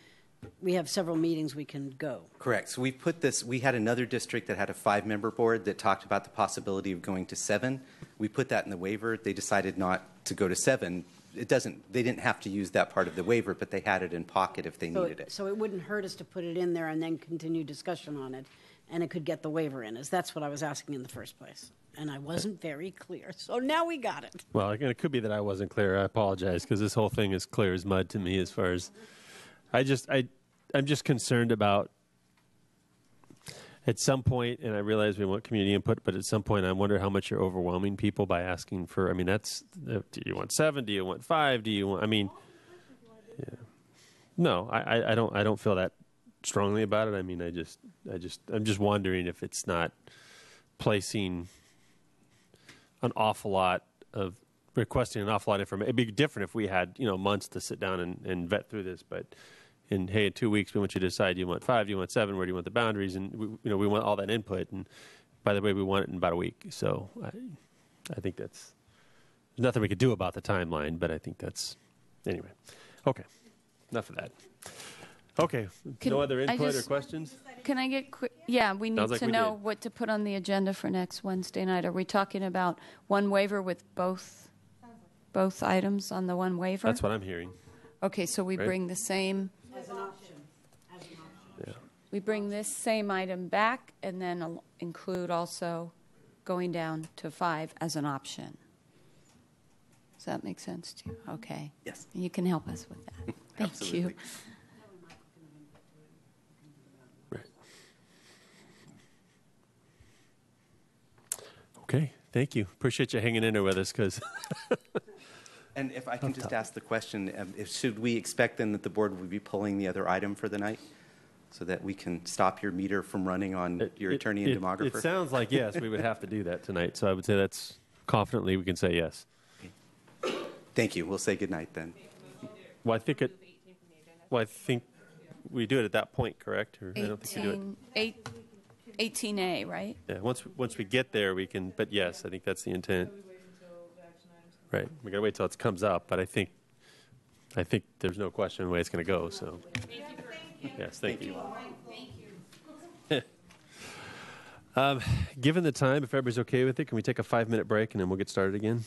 We have several meetings we can go. Correct. So we had another district that had a 5-member board that talked about the possibility of going to 7. We put that in the waiver. They decided not to go to 7. They didn't have to use that part of the waiver, but they had it in pocket if they needed it. So it wouldn't hurt us to put it in there and then continue discussion on it, and it could get the waiver in. That's what I was asking in the first place. And I wasn't very clear. So now we got it. Well, again, it could be that I wasn't clear. I apologize, because this whole thing is clear as mud to me as far as I'm just concerned about at some point, and I realize we want community input, but at some point I wonder how much you're overwhelming people by asking for, I mean, that's, do you want 7? Do you want 5? Do you want, I mean, yeah. No, I don't feel that strongly about it. I mean, I'm just wondering if it's not placing an awful lot of, requesting an awful lot of information. It'd be different if we had, months to sit down and vet through this, but in 2 weeks, we want you to decide, do you want 5, do you want 7, where do you want the boundaries? And we want all that input. And by the way, we want it in about a week. So I think there's nothing we could do about the timeline, but I think that's, anyway. Okay. Enough of that. Okay. No other input or questions? Can I get quick? Yeah, we need like to we know did. what to put on the agenda for next Wednesday night. Are we talking about one waiver with both items on the one waiver? That's what I'm hearing. Okay, so we Right. bring the same. As an option. Yeah. We bring this same item back and then include also going down to 5 as an option. Does that make sense to you? Okay. Yes. You can help us with that. Thank Absolutely. you. Right. Okay. Thank you. Appreciate you hanging in there with us because And if I can just ask the question, should we expect then that the board would be pulling the other item for the night so that we can stop your meter from running on your attorney and demographer? It sounds like yes, we would have to do that tonight. So I would say that's confidently we can say yes. Thank you. We'll say good night then. Well, I think we do it at that point, correct? Or I don't think we do it. 18A, right? Yeah. Once we get there, we can. But yes, I think that's the intent. Right. We gotta wait till it comes up. But I think there's no question the way it's going to go. So. Yes. Thank you. Given the time, if everybody's okay with it, can we take a 5-minute break and then we'll get started again?